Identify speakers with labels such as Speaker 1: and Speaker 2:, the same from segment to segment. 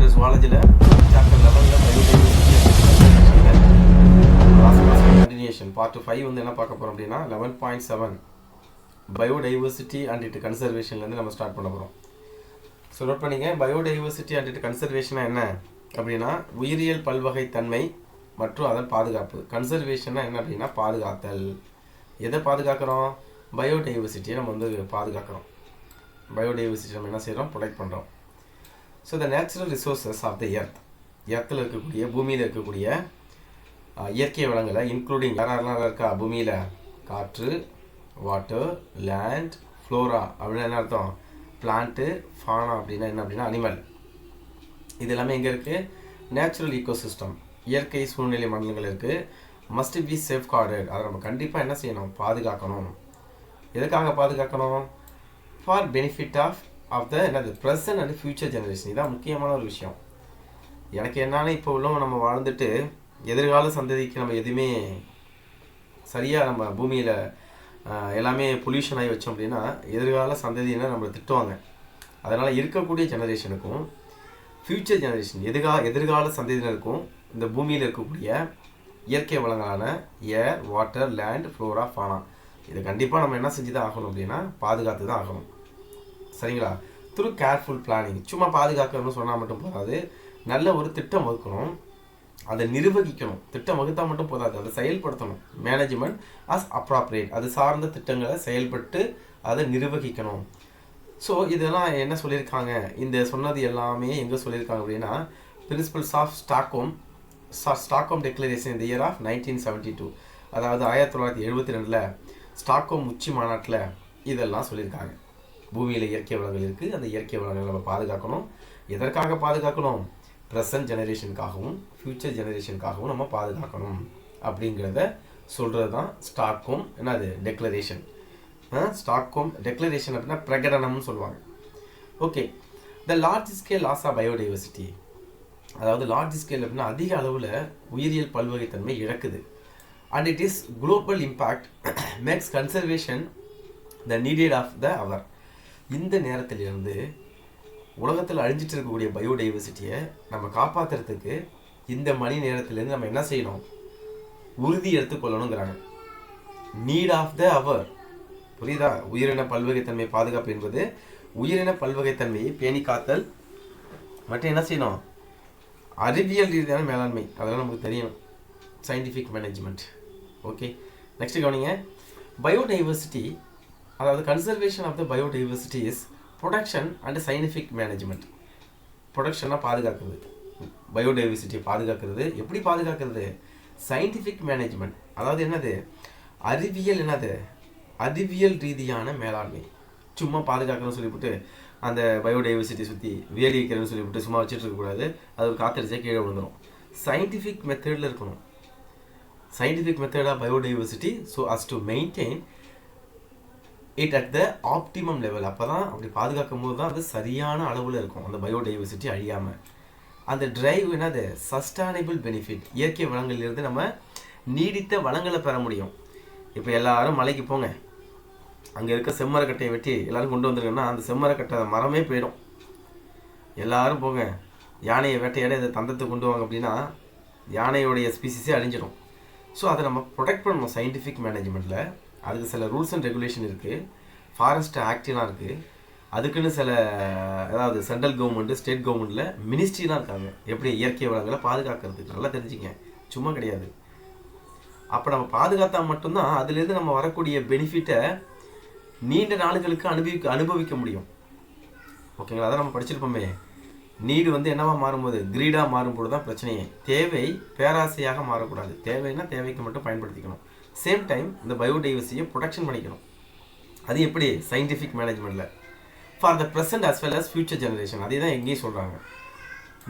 Speaker 1: Standard ஜுவாலஜியில் chapter 11 continuation part 5 வந்து என்ன பார்க்க போகிறோம் அப்படின்னா 11.7 பயோடைவர்சிட்டி அண்ட் இட் கன்சர்வேஷன்லேருந்து நம்ம ஸ்டார்ட் பண்ண போகிறோம். ஸோ நோட் பண்ணிங்க, பயோடைவர்சிட்டி அண்ட் இட் கன்சர்வேஷனாக என்ன அப்படின்னா உயிரியல் பல்வகைத்தன்மை மற்றும் அதன் பாதுகாப்பு. கன்சர்வேஷனாக என்ன அப்படின்னா பாதுகாத்தல். எதை பாதுகாக்கிறோம்? பயோடைவர்சிட்டியை நம்ம வந்து பாதுகாக்கிறோம். பயோடைவர்சிட்டி நம்ம என்ன செய்கிறோம்? ப்ரொடெக்ட் பண்ணுறோம். So the natural resources of the எர்த்தில் இருக்கக்கூடிய பூமியில் இருக்கக்கூடிய இயற்கை வளங்களை இன்க்ளூடிங் யாரெல்லாம் இருக்கா பூமியில்? காற்று, வாட்டர், லேண்ட், ஃப்ளோரா அப்படின்னா என்ன அர்த்தம்? பிளான்ட்டு, ஃபானா அப்படின்னா என்ன அப்படின்னா அனிமல். இது எல்லாமே எங்கே இருக்குது? நேச்சுரல் ஈகோசிஸ்டம், இயற்கை சூழ்நிலை மண்டலங்கள் இருக்குது. Must be safe guarded. அதை நம்ம கண்டிப்பாக என்ன செய்யணும்? பாதுகாக்கணும். எதுக்காக பாதுகாக்கணும்? ஃபார் பெனிஃபிட் ஆஃப் த என்னது ப்ரெசன்ட் அண்ட் ஃபியூச்சர் ஜெனரேஷன். இதுதான் முக்கியமான ஒரு விஷயம். எனக்கு என்னன்னா இப்போ உள்ளவங்க நம்ம வாழ்ந்துட்டு எதிர்கால சந்ததிக்கு நம்ம எதுவுமே சரியாக நம்ம பூமியில் எல்லாமே பொல்யூஷன் ஆகி வச்சோம் அப்படின்னா எதிர்கால சந்ததியினர் நம்மளை திட்டுவாங்க. அதனால் இருக்கக்கூடிய ஜெனரேஷனுக்கும் ஃப்யூச்சர் ஜெனரேஷன் எதிர்கால சந்ததியினருக்கும் இந்த பூமியில் இருக்கக்கூடிய இயற்கை வளங்களான ஏர், வாட்டர், லேண்ட், ஃப்ளோரா, ஃபானா இதை கண்டிப்பாக நம்ம என்ன செஞ்சு தான் ஆகணும் அப்படின்னா பாதுகாத்து தான் ஆகணும். சரிங்களா? Through careful planning. சும்மா பாதுகாக்கணும்னு சொன்னால் மட்டும் போதாது, நல்ல ஒரு திட்டம் வகுக்கணும், அதை நிர்வகிக்கணும். திட்டம் வகுத்தா மட்டும் போதாது, அதை செயல்படுத்தணும். Management as appropriate. அது சார்ந்த திட்டங்களை செயல்பட்டு அதை நிர்வகிக்கணும். ஸோ இதெல்லாம் என்ன சொல்லியிருக்காங்க? இந்த சொன்னது எல்லாமே எங்கே சொல்லியிருக்காங்க அப்படின்னா பிரின்சிபல்ஸ் ஆஃப் ஸ்டாக்ஹோம் டெக்ளரேஷன் இந்த இயர் ஆஃப் 1972, அதாவது 1972 ஸ்டாக்ஹோம் உச்சி மாநாட்டில் இதெல்லாம் சொல்லியிருக்காங்க. பூமியில் இயற்கை வளங்கள் இருக்குது, அந்த இயற்கை வளங்களை நம்ம பாதுகாக்கணும். எதற்காக பாதுகாக்கணும்? ப்ரெசன்ட் ஜெனரேஷனுக்காகவும் ஃப்யூச்சர் ஜெனரேஷனுக்காகவும் நம்ம பாதுகாக்கணும் அப்படிங்கிறத சொல்கிறது தான் ஸ்டாக்ஹோம் என்னது டெக்ளரேஷன். ஸ்டாக்ஹோம் டெக்ளரேஷன் அப்படின்னா பிரகடனம்னு சொல்லுவாங்க. Okay, the large scale loss of biodiversity, அதாவது லார்ஜ் ஸ்கேல் அப்படின்னா அதிக அளவில் உயிரியல் பல்வகைத்தன்மை இழக்குது. And it is global impact makes conservation the needed of the hour. இந்த நேரத்திலிருந்து உலகத்தில் அழிஞ்சிட்டு இருக்கக்கூடிய பயோடைவர்சிட்டியை நம்ம காப்பாற்றுறதுக்கு இந்த மணி நேரத்திலேருந்து நம்ம என்ன செய்யணும்? உறுதி எடுத்துக்கொள்ளணுங்கிறாங்க. நீட் ஆஃப் த அவர். புரியுதா? உயிரின பல்வகைத்தன்மை பாதுகாப்பு என்பது உயிரின பல்வகைத்தன்மையை பேணி காத்தல் மற்றும் என்ன செய்யணும்? அறிவியல் ரீதியான மேலாண்மை. அதெல்லாம் நமக்கு தெரியணும். Scientific management. ஓகே, நெக்ஸ்ட் கவனிங்க. பயோடைவர்சிட்டி, அதாவது conservation of the biodiversity is protection and scientific management. ப்ரொடக்ஷனாக பாதுகாக்கிறது, பயோடைவர்சிட்டியை பாதுகாக்கிறது. எப்படி பாதுகாக்கிறது? சயின்டிஃபிக் மேனேஜ்மெண்ட், அதாவது என்னது? அறிவியல் என்னது? அறிவியல் ரீதியான மேலாண்மை. சும்மா பாதுகாக்கணும்னு சொல்லிவிட்டு அந்த பயோடைவர்சிட்டி சுற்றி வேலி வைக்கிறேன்னு சொல்லிவிட்டு சும்மா வச்சுட்டு இருக்கக்கூடாது. அது ஒரு காத்தடிச்சா கீழே விழுந்துடும். சயின்டிஃபிக் மெத்தடில் இருக்கணும். சயின்டிஃபிக் மெத்தடாக biodiversity so as to maintain it at the optimum level. அப்போ தான் அப்படி பாதுகாக்கும் போது தான் அது சரியான அளவில் இருக்கும், அந்த பயோடைவர்சிட்டி அழியாமல். அந்த டிரைவ் என்னது? Sustainable benefit. இயற்கை வளங்களிலிருந்து நம்ம நீடித்த வளங்களை பெற முடியும். இப்போ எல்லாரும் மலைக்கு போங்க, அங்கே இருக்க செம்மரக்கட்டையை வெட்டி எல்லோரும் கொண்டு வந்துருங்கன்னா அந்த செம்மரக்கட்டை மரமே போயிடும். எல்லாரும் போங்க, யானையை வேட்டையாட இதை தந்தத்தை கொண்டு வாங்க அப்படின்னா யானையோடைய ஸ்பீசிஸே அழிஞ்சிடும். ஸோ அதை நம்ம ப்ரொடெக்ட் பண்ணணும் சயின்டிஃபிக் மேனேஜ்மெண்ட்டில். அதுக்கு சில ரூல்ஸ் அண்ட் ரெகுலேஷன் இருக்குது, ஃபாரஸ்ட் ஆக்ட்லாம் இருக்குது. அதுக்குன்னு சில அதாவது சென்ட்ரல் கவர்மெண்ட்டு, ஸ்டேட் கவர்மெண்ட்டில் மினிஸ்ட்ரிலாம் இருக்காங்க எப்படி இயற்கை வளங்களை பாதுகாக்கிறதுக்கு. நல்லா தெரிஞ்சுங்க, சும்மா கிடையாது. அப்போ நம்ம பாதுகாத்தா மட்டும்தான் அதுலேருந்து நம்ம வரக்கூடிய பெனிஃபிட்டை நீண்ட நாளுகளுக்கு அனுபவிக்க முடியும். ஓகேங்களா? அதை நம்ம படிச்சிருப்போமே. நீடு வந்து என்னவா மாறும்போது? கிரீடாக மாறும்போது தான் பிரச்சனையே. தேவை பேராசையாக மாறக்கூடாது. தேவைன்னா தேவைக்கு மட்டும் பயன்படுத்திக்கணும். சேம் டைம் இந்த பயோடைவர்சிட்டியை ப்ரொடெக்ஷன் பண்ணிக்கணும். அது எப்படி? சயின்டிஃபிக் மேனேஜ்மெண்ட்டில் for the present as well as future generation. அதே தான் எங்கேயும் சொல்கிறாங்க.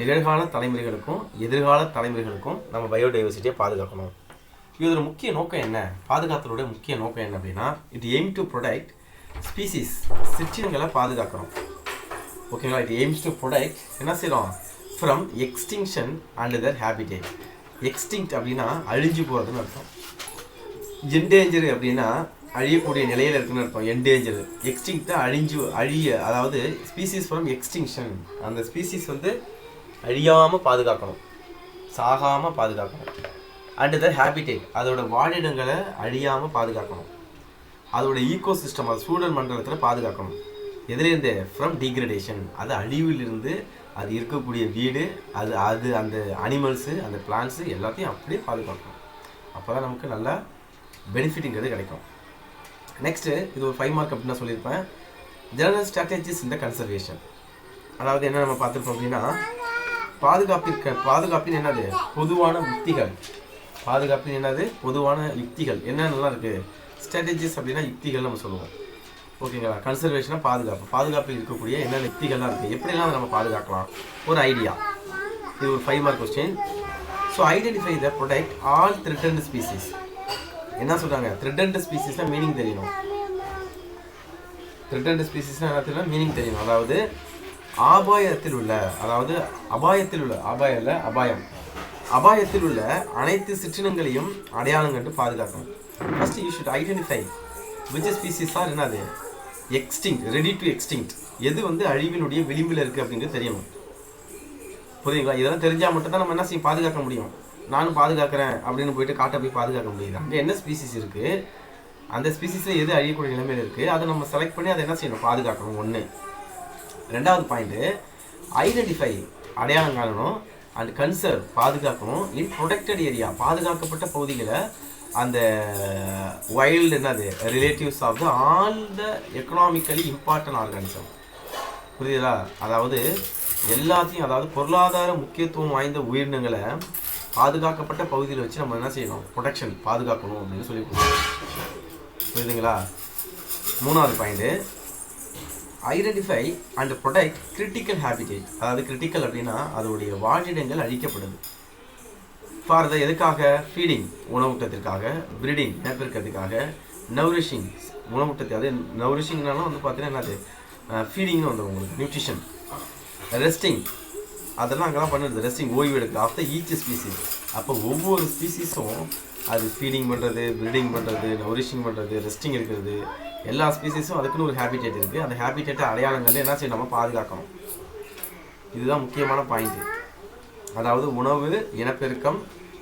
Speaker 1: நிகழ்கால தலைமுறைகளுக்கும் எதிர்கால தலைமுறைகளுக்கும் நம்ம பயோடைவர்சிட்டியை பாதுகாக்கணும். இதோட முக்கிய நோக்கம் என்ன? பாதுகாத்தலோட முக்கிய நோக்கம் என்ன அப்படின்னா it aim to protect species, சிற்றினங்களை பாதுகாக்கணும். ஓகேங்களா? இட் எய்ம்ஸ் டு ப்ரொடெக்ட் என்ன செய்கிறோம்? From extinction and their habitat. Extinct அப்படின்னா அழிஞ்சு போகிறதுன்னு அர்த்தம். என்டேஞ்சர் அப்படின்னா அழியக்கூடிய நிலையில் இருக்குன்னு அர்த்தம். என்டேஞ்சர், எக்ஸ்டிங்க்டாக அழிய, அதாவது ஸ்பீசிஸ் ஃப்ரம் எக்ஸ்டிங்ஷன். அந்த ஸ்பீசிஸ் வந்து அழியாமல் பாதுகாக்கணும், சாகாமல் பாதுகாக்கணும். அண்ட் த ஹேபிடேட், அதோட வாழிடங்களை அழியாமல் பாதுகாக்கணும். அதோட ஈகோ சிஸ்டம், அது சூழல் மண்டலத்தில் பாதுகாக்கணும். எதுலேருந்து? ஃப்ரம் டீக்ரடேஷன், அது அழிவிலிருந்து அது இருக்கக்கூடிய வீடு, அது அந்த அனிமல்ஸு, அந்த பிளான்ஸு எல்லாத்தையும் அப்படியே பாதுகாக்கணும். அப்போ தான் நமக்கு நல்லா பெனிஃபிட்டுங்கிறது கிடைக்கும். நெக்ஸ்ட்டு இது ஒரு 5 மார்க் அப்படின்னு நான் சொல்லியிருப்பேன். ஜெனரல் ஸ்ட்ராட்டஜிஸ் இந்த கன்சர்வேஷன், அதாவது என்ன நம்ம பார்த்துருப்போம் அப்படின்னா, பாதுகாப்பின் என்னது? பொதுவான யுக்திகள். பாதுகாப்பின் என்னது? பொதுவான யுக்திகள் என்னென்னலாம் இருக்குது? ஸ்ட்ராட்டஜிஸ் அப்படின்னா யுக்திகள் நம்ம சொல்லுவோம். ஓகேங்களா? கன்சர்வேஷனாக பாதுகாப்பில் இருக்கக்கூடிய என்னென்ன யுக்திகள்லாம் இருக்குது, எப்படிலாம் நம்ம பாதுகாக்கலாம், ஒரு ஐடியா. இது ஒரு 5 mark question. So identify the protect all threatened species. என்ன சொல்கிறாங்க? த்ரெட்டன்ட் ஸ்பீசிஸ்னால் மீனிங் தெரியணும். த்ரெட்டன்ட் ஸ்பீசிஸ்னால் என்ன தெரியணும்? மீனிங் தெரியணும். அதாவது அபாயத்தில் உள்ள அபாயத்தில் உள்ள அனைத்து சிற்றினங்களையும் அடையாளம் கண்டு பாதுகாக்கணும். First you should identify which species are என்னது எக்ஸ்டிங்க்ட், ரெடி டு எக்ஸ்டிங்க்ட், எது வந்து அழிவினுடைய விளிம்பில் இருக்குது அப்படிங்கிறது தெரியணும். புரியுங்களா? இதெல்லாம் தெரிஞ்சால் மட்டும்தான் நம்ம என்ன செய்ய பாதுகாக்க முடியும். நானும் பாதுகாக்கிறேன் அப்படின்னு போயிட்டு காட்டை போய் பாதுகாக்க முடியுது. அங்கே என்ன ஸ்பீசிஸ் இருக்குது, அந்த ஸ்பீசிஸில் எது அழியக்கூடிய நிலைமையில் இருக்குது, அதை நம்ம செலக்ட் பண்ணி அதை என்ன செய்யணும்? பாதுகாக்கணும். ஒன்று. ரெண்டாவது பாயிண்ட்டு, ஐடென்டிஃபை, அடையாளம் காணணும். அண்ட் கன்சர்வ், பாதுகாக்கணும். இன் ப்ரொடெக்டட் ஏரியா, பாதுகாக்கப்பட்ட பகுதிகளை அந்த வைல்டு என்னது relatives of the all the economically important organism. புரியுதா? அதாவது எல்லாத்தையும், அதாவது பொருளாதார முக்கியத்துவம் வாய்ந்த உயிரினங்களை பாதுகாக்கப்பட்ட பகுதியில் வச்சு நம்ம என்ன செய்யணும்? ப்ரொடெக்ஷன், பாதுகாக்கணும் அப்படின்னு சொல்லி கொடுக்கணும். புரியுதுங்களா? மூணாவது point, identify and protect critical habitat. அதாவது கிரிட்டிக்கல் அப்படின்னா அதோடைய வாழிடங்கள் அழிக்கப்படுது. ஃபார் த எதுக்காக? ஃபீடிங், உணவூட்டத்திற்காக. ப்ரீடிங், இனப்பெருக்கத்துக்காக. நவுரிஷிங், உணவூட்டத்தை, அது நவுரிஷிங்னாலும் வந்து பார்த்தீங்கன்னா என்னது? ஃபீடிங்னு வந்துடும் உங்களுக்கு, நியூட்ரிஷன். ரெஸ்டிங், அதெல்லாம் அங்கெல்லாம் பண்ணுறது. ரெஸ்டிங், ஓய்வு எடுக்கிறது. After each species. அப்போ ஒவ்வொரு ஸ்பீசிஸும் அது ஃபீடிங் பண்ணுறது, ப்ரீடிங் பண்ணுறது, நவுரிஷிங் பண்ணுறது, ரெஸ்டிங் இருக்கிறது, எல்லா ஸ்பீசிஸும் அதுக்குன்னு ஒரு ஹேபிடேட் இருக்குது. அந்த ஹேபிடேட்டை அடையாளங்கள் என்ன செய்யணும்? நம்ம பாதுகாக்கணும். இதுதான் முக்கியமான பாயிண்ட்டு. அதாவது உணவு, இனப்பெருக்கம்,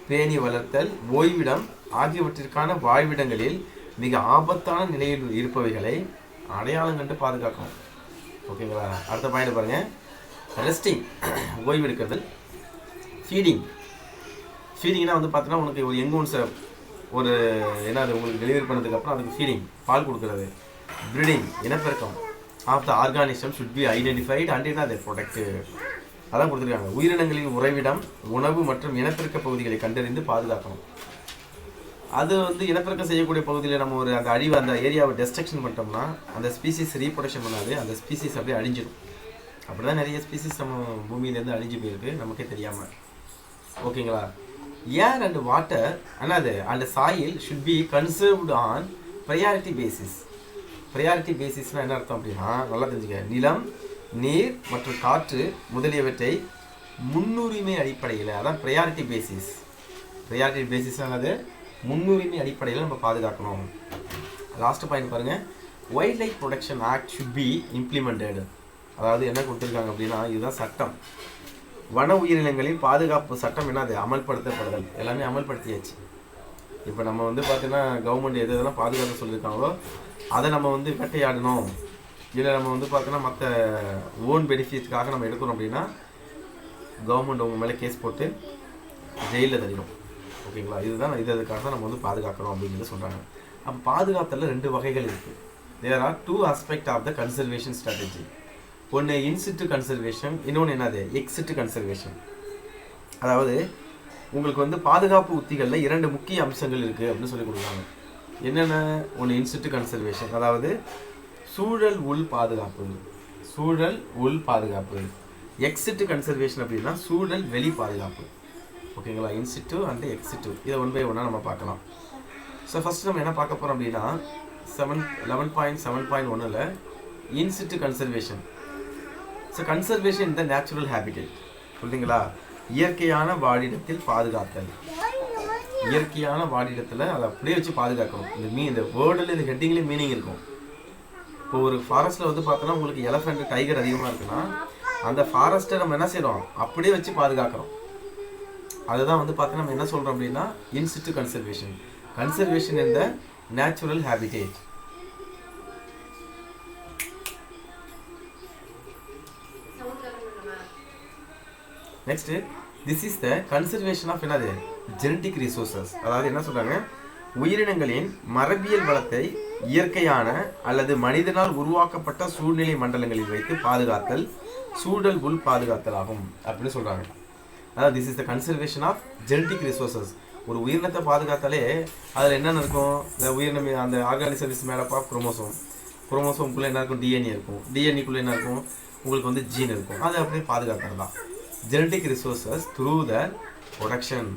Speaker 1: பேணி வளர்த்தல், ஓய்விடம் ஆகியவற்றிற்கான வாழ்விடங்களில் மிக ஆபத்தான நிலையில் இருப்பவைகளை அடையாளம் கண்டு பாதுகாக்கணும். ஓகேங்களா? அடுத்த பாயிண்ட் பாருங்கள். ரெஸ்டிங், ஓய்வு எடுக்கிறது. ஃபீடிங்னா வந்து பார்த்தீங்கன்னா உனக்கு ஒரு எங்கூன்ஸை ஒரு என்னது உங்களுக்கு டெலிவரி பண்ணதுக்கப்புறம் அதுக்கு ஃபீடிங், பால் கொடுக்குறது. ப்ரீடிங், இனப்பெருக்கம். Of the organism should be identified and என்ன அதை ப்ரொடெக்ட். அதான் கொடுத்துருக்காங்க. உயிரினங்களின் உறைவிடம், உணவு மற்றும் இனப்பெருக்க பகுதிகளை கண்டறிந்து பாதுகாக்கணும். அது வந்து இனப்பெருக்கம் செய்யக்கூடிய பகுதியில் நம்ம ஒரு அந்த அழிவு, அந்த ஏரியாவை டெஸ்ட்ரக்ஷன் பண்ணிட்டோம்னா அந்த ஸ்பீசிஸ் ரீப்ரொடக்ஷன் பண்ணாது, அந்த ஸ்பீசிஸ் அப்படியே அழிஞ்சிடும். அப்படி தான் நிறைய ஸ்பீசிஸ் நம்ம பூமியிலேருந்து அழிஞ்சு போயிருக்கு நமக்கே தெரியாமல். ஓகேங்களா? ஏர் அண்ட் வாட்டர் என்னது and soil should be conserved on priority basis. Priority பேசிஸ்னால் என்ன அர்த்தம் அப்படின்னா, நல்லா தெரிஞ்சுக்க. நிலம், நீர் மற்றும் காற்று முதலியவற்றை முன்னுரிமை அடிப்படையில், அதான் ப்ரையாரிட்டி பேசிஸ். ப்ரையாரிட்டி பேசிஸ்னால முன்னுரிமை அடிப்படையில் நம்ம பாதுகாக்கணும். லாஸ்ட் பாயிண்ட் பாருங்கள். Wild life protection act should be implemented. அதாவது என்ன கொடுத்துருக்காங்க அப்படின்னா, இதுதான் சட்டம். வன உயிரினங்களின் பாதுகாப்பு சட்டம் என்னது? அமல்படுத்தப்படுதல். எல்லாமே அமல்படுத்தியாச்சு. இப்போ நம்ம வந்து பார்த்தீங்கன்னா கவர்மெண்ட் எது எதெல்லாம் பாதுகாக்க சொல்லியிருக்காங்களோ அதை நம்ம வந்து வேட்டையாடணும், இல்லை நம்ம வந்து பார்த்தோன்னா மற்ற ஓன் பெனிஃபிட்ஸ்க்காக நம்ம எடுக்கணும் அப்படின்னா கவர்மெண்ட் உங்கள் மேலே கேஸ் போட்டு ஜெயிலில் தள்ளிடும். ஓகேங்களா? இதுதான் இதுக்காக தான் நம்ம வந்து பாதுகாக்கணும் அப்படிங்கிறது சொல்கிறாங்க. அப்போ பாதுகாத்தலில் 2 வகைகள் இருக்குது. There are 2 aspect of the conservation strategy. ஒன்று இன்சிட்டு கன்சர்வேஷன், இன்னொன்று என்னது? Ex situ conservation. அதாவது உங்களுக்கு வந்து பாதுகாப்பு உத்திகளில் 2 முக்கிய அம்சங்கள் இருக்குது அப்படின்னு சொல்லி கொடுக்குறாங்க. என்னென்ன? ஒன்று இன்சிட்டு கன்சர்வேஷன், அதாவது சூழல் உள் பாதுகாப்பு. எக்ஸிட்டு கன்சர்வேஷன் அப்படின்னா சூழல் வெளி பாதுகாப்பு. ஓகேங்களா? இன்சிட்டு அண்ட் எக்ஸிட்டு, இதை 1 by 1 நம்ம பார்க்கலாம். ஸோ ஃபஸ்ட் நம்ம என்ன பார்க்க போகிறோம் அப்படின்னா 11.7.1 in situ conservation. So conservation in the natural habitat. புரியுதுங்களா? இயற்கையான வாழிடத்தில் பாதுகாத்தல். இயற்கையான வாழிடத்தில் அதை அப்படியே வச்சு பாதுகாக்கணும். இந்த வேர்டில் இந்த ஹெட்டிங்லேயே மீனிங் இருக்கும். இப்போ ஒரு ஃபாரஸ்ட்டில் வந்து பார்த்தோன்னா உங்களுக்கு எலஃபண்ட், டைகர் அதிகமாக இருக்குன்னா அந்த ஃபாரஸ்ட்டை நம்ம என்ன செய்கிறோம், அப்படியே வச்சு பாதுகாக்கிறோம். அதுதான் வந்து பார்த்தா நம்ம என்ன சொல்கிறோம் அப்படின்னா in situ conservation, conservation in the natural habitat. Next, this is the conservation of என்னது ஜெனட்டிக் ரிசோர்சஸ். அதாவது என்ன சொல்றாங்க, உயிரினங்களின் மரபியல் வளத்தை இயற்கையான அல்லது மனிதனால் உருவாக்கப்பட்ட சூழ்நிலை மண்டலங்களில் வைத்து பாதுகாத்தல் சூழல் உள் பாதுகாத்தல் ஆகும் அப்படின்னு சொல்றாங்க. அதாவது this is the conservation of genetic resources. ஒரு உயிரினத்தை பாதுகாத்தாலே அதில் என்னென்ன இருக்கும், இந்த உயிரினம் அந்த ஆர்கானிசம்ஸ் மேலப்பா குரோமோசோம், குரோமோசோம்குள்ளே என்ன இருக்கும், டிஎன்ஏ இருக்கும், டிஎன்ஏக்குள்ளே என்ன இருக்கும், உங்களுக்கு வந்து ஜீன் இருக்கும். அதை அப்படியே பாதுகாக்கிறது தான் genetic resources through the production.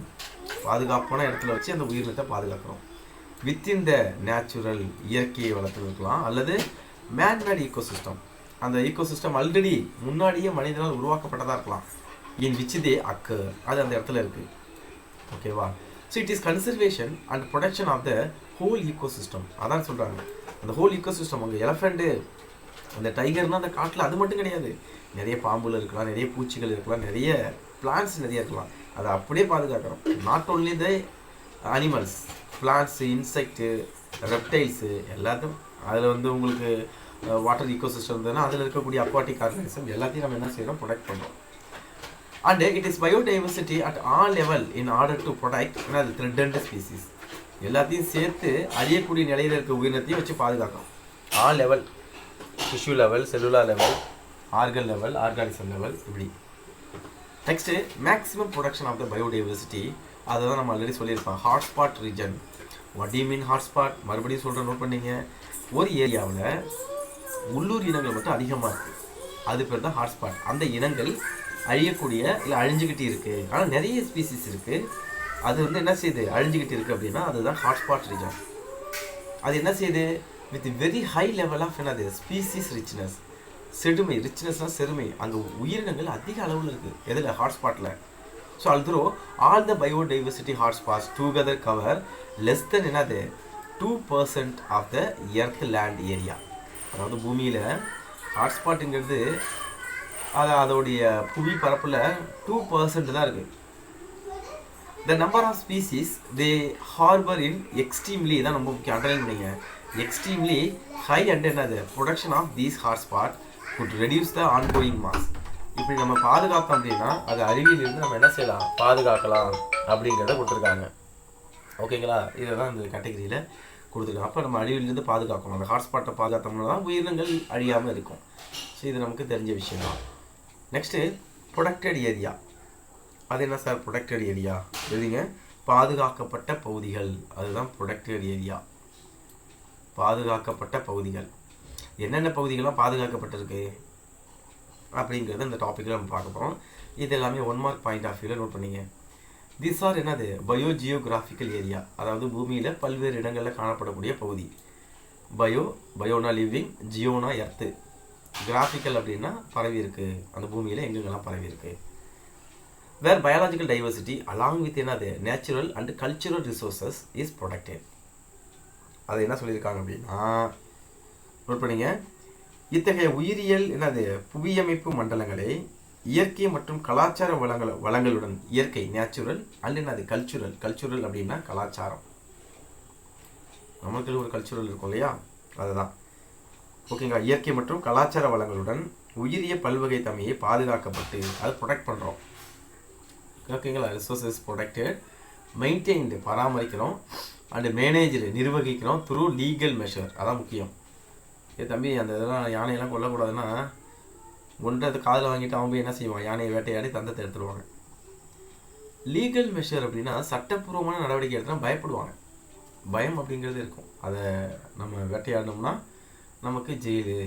Speaker 1: பாதுகாப்பான இடத்துல வச்சு அந்த உயிரினத்தை பாதுகாக்கிறோம். வித்தின் த நேச்சுரல் இயற்கையை வளர்த்து இருக்கலாம், அல்லது மேன்மேட் ஈகோசிஸ்டம். அந்த ஈகோசிஸ்டம் ஆல்ரெடி முன்னாடியே மனிதனால் உருவாக்கப்பட்டதாக இருக்கலாம். இன் விச் தே அக்கர், அது அந்த இடத்துல இருக்குது. ஓகேவா? So it is conservation and production of the whole ecosystem. அதான் சொல்கிறாங்க, அந்த ஹோல் ஈகோசிஸ்டம். அங்கே எலஃபெண்ட்டு, அந்த டைகர்னால் அந்த காட்டில் அது மட்டும் கிடையாது, நிறைய பாம்புகள் இருக்கலாம், நிறைய பூச்சிகள் இருக்கலாம், நிறைய பிளான்ட்ஸ் நிறைய இருக்கலாம். அதை அப்படியே பாதுகாக்கிறோம். Not only the animals, plants, insect, reptiles எல்லாத்தையும். அதில் வந்து உங்களுக்கு வாட்டர் ஈகோசிஸ்டம் இருந்ததுன்னா அதில் இருக்கக்கூடிய அக்வாட்டிக் ஆர்கானிசம் எல்லாத்தையும் நம்ம என்ன செய்கிறோம், ப்ரொடெக்ட் பண்ணுறோம். And it is biodiversity at all level in order to protect என்னது த்ரெட்டன்ட் ஸ்பீசிஸ். எல்லாத்தையும் சேர்த்து அழியக்கூடிய நிலையில் இருக்க உயிரினத்தையும் வச்சு பாதுகாக்கிறோம். All level, tissue level, cellular level, organ level, organism level, இப்படி. Next maximum protection of the biodiversity. அதை தான் நம்ம ஆல்ரெடி சொல்லியிருப்போம். Hotspot region. What you mean hotspot? மறுபடியும் சொல்கிறேன், நோட் பண்ணிங்க. ஒரு ஏரியாவில் உள்ளூர் இனங்கள் மட்டும் அதிகமாக இருக்குது, அது பேர் தான் ஹாட்ஸ்பாட். அந்த இனங்கள் அழியக்கூடிய இல்லை அழிஞ்சிக்கிட்டு இருக்குது, ஆனால் நிறைய ஸ்பீசிஸ் இருக்குது, அது வந்து என்ன செய்யுது, அழிஞ்சிக்கிட்டு இருக்குது அப்படின்னா அதுதான் ஹாட்ஸ்பாட் ரீஜன். அது என்ன செய்யுது, with very high level of என்னது ஸ்பீசிஸ் ரிச்னஸ். செடுமை, ரிச்னஸ்னால் செருமை. அங்கே உயிரினங்கள் அதிக அளவில் இருக்குது, எதில், ஹாட்ஸ்பாட்டில். So although all the biodiversity hotspots together cover less than என்னது 2% of the earth land area. அதாவது பூமியில் ஹாட்ஸ்பாட்டுங்கிறது அதோடைய புவி பரப்பில் 2% தான் இருக்குது. The number of species they harbour in extremely, தான் ரொம்ப முக்கியம், அண்டர்லைன் பண்ணிங்க, எக்ஸ்ட்ரீம்லி ஹை அண்ட் என்னது protection of these hotspot good reduce the ongoing mass. இப்படி நம்ம பாதுகாத்தோம் அப்படின்னா அது அறிவியலிருந்து நம்ம என்ன செய்யலாம், பாதுகாக்கலாம் அப்படிங்கிறத கொடுத்துருக்காங்க. ஓகேங்களா? இதை தான் இந்த கேட்டகரியில் கொடுத்துருக்காங்க. அப்போ நம்ம அறிவியலிருந்து பாதுகாக்கணும். அந்த ஹாட்ஸ்பாட்டை பாதுகாத்தோம்னா தான் உயிரினங்கள் அழியாமல் இருக்கும். ஸோ இது நமக்கு தெரிஞ்ச விஷயம் தான். Next protected area. அது என்ன சார் ப்ரொடெக்டட் ஏரியா? எழுதிங்க, பாதுகாக்கப்பட்ட பகுதிகள். அதுதான் ப்ரொடெக்டட் ஏரியா, பாதுகாக்கப்பட்ட பகுதிகள். என்னென்ன பகுதிகள்லாம் பாதுகாக்கப்பட்டிருக்கு அப்படிங்கிறத இந்த டாப்பிக்கில் நம்ம பார்க்க போகிறோம். இது எல்லாமே 1 மார்க் பாயிண்ட் ஆஃப் வியூவில் நோட் பண்ணிங்க. திஸ் ஆர் என்னது பயோஜியோகிராஃபிக்கல் ஏரியா. அதாவது பூமியில் பல்வேறு இடங்களில் காணப்படக்கூடிய பகுதி. பயோனா லிவிங், ஜியோனா எர்த்து, கிராஃபிக்கல் அப்படின்னா பரவி இருக்குது, அந்த பூமியில் எங்கெங்கெல்லாம் பரவி இருக்குது. வேர் பயாலஜிக்கல் டைவர்சிட்டி அலாங் வித் என்னது natural and cultural resources is protected. அது என்ன சொல்லியிருக்காங்க அப்படின்னா, நோட் பண்ணிங்க, இத்தகைய உயிரியல் என்னது புவியமைப்பு மண்டலங்களை இயற்கை மற்றும் கலாச்சார வளங்களுடன், இயற்கை நேச்சுரல் அண்ட் என்னது கல்ச்சுரல் அப்படின்னா கலாச்சாரம். நமக்கு ஒரு கல்ச்சுரல் இருக்கும் இல்லையா, அதுதான். ஓகேங்களா? இயற்கை மற்றும் கலாச்சார வளங்களுடன் உயிரிய பல்வகை தன்மையை பாதுகாக்கப்பட்டு அதை ப்ரொடெக்ட் பண்ணுறோம். ஓகேங்களா? ரிசோர்ஸஸ் ப்ரொடெக்டட், மெயின்டைன்டு பராமரிக்கிறோம், அண்டு மேனேஜரு நிர்வகிக்கிறோம் த்ரூ லீகல் மெஷர். அதான் முக்கியம். தம்பி அந்த இதெல்லாம் யானையெல்லாம் கொல்லக்கூடாதுன்னா ஒன்றது காதில் வாங்கிட்டு அவங்க போய் என்ன செய்வான், யானையை வேட்டையாடி தந்தத்தை எடுத்துருவாங்க. லீகல் மெஷர் அப்படின்னா சட்டப்பூர்வமான நடவடிக்கை எடுத்தால் பயப்படுவாங்க, பயம் அப்படிங்கிறது இருக்கும். அதை நம்ம வேட்டையாடினோம்னா நமக்கு ஜெயிலு,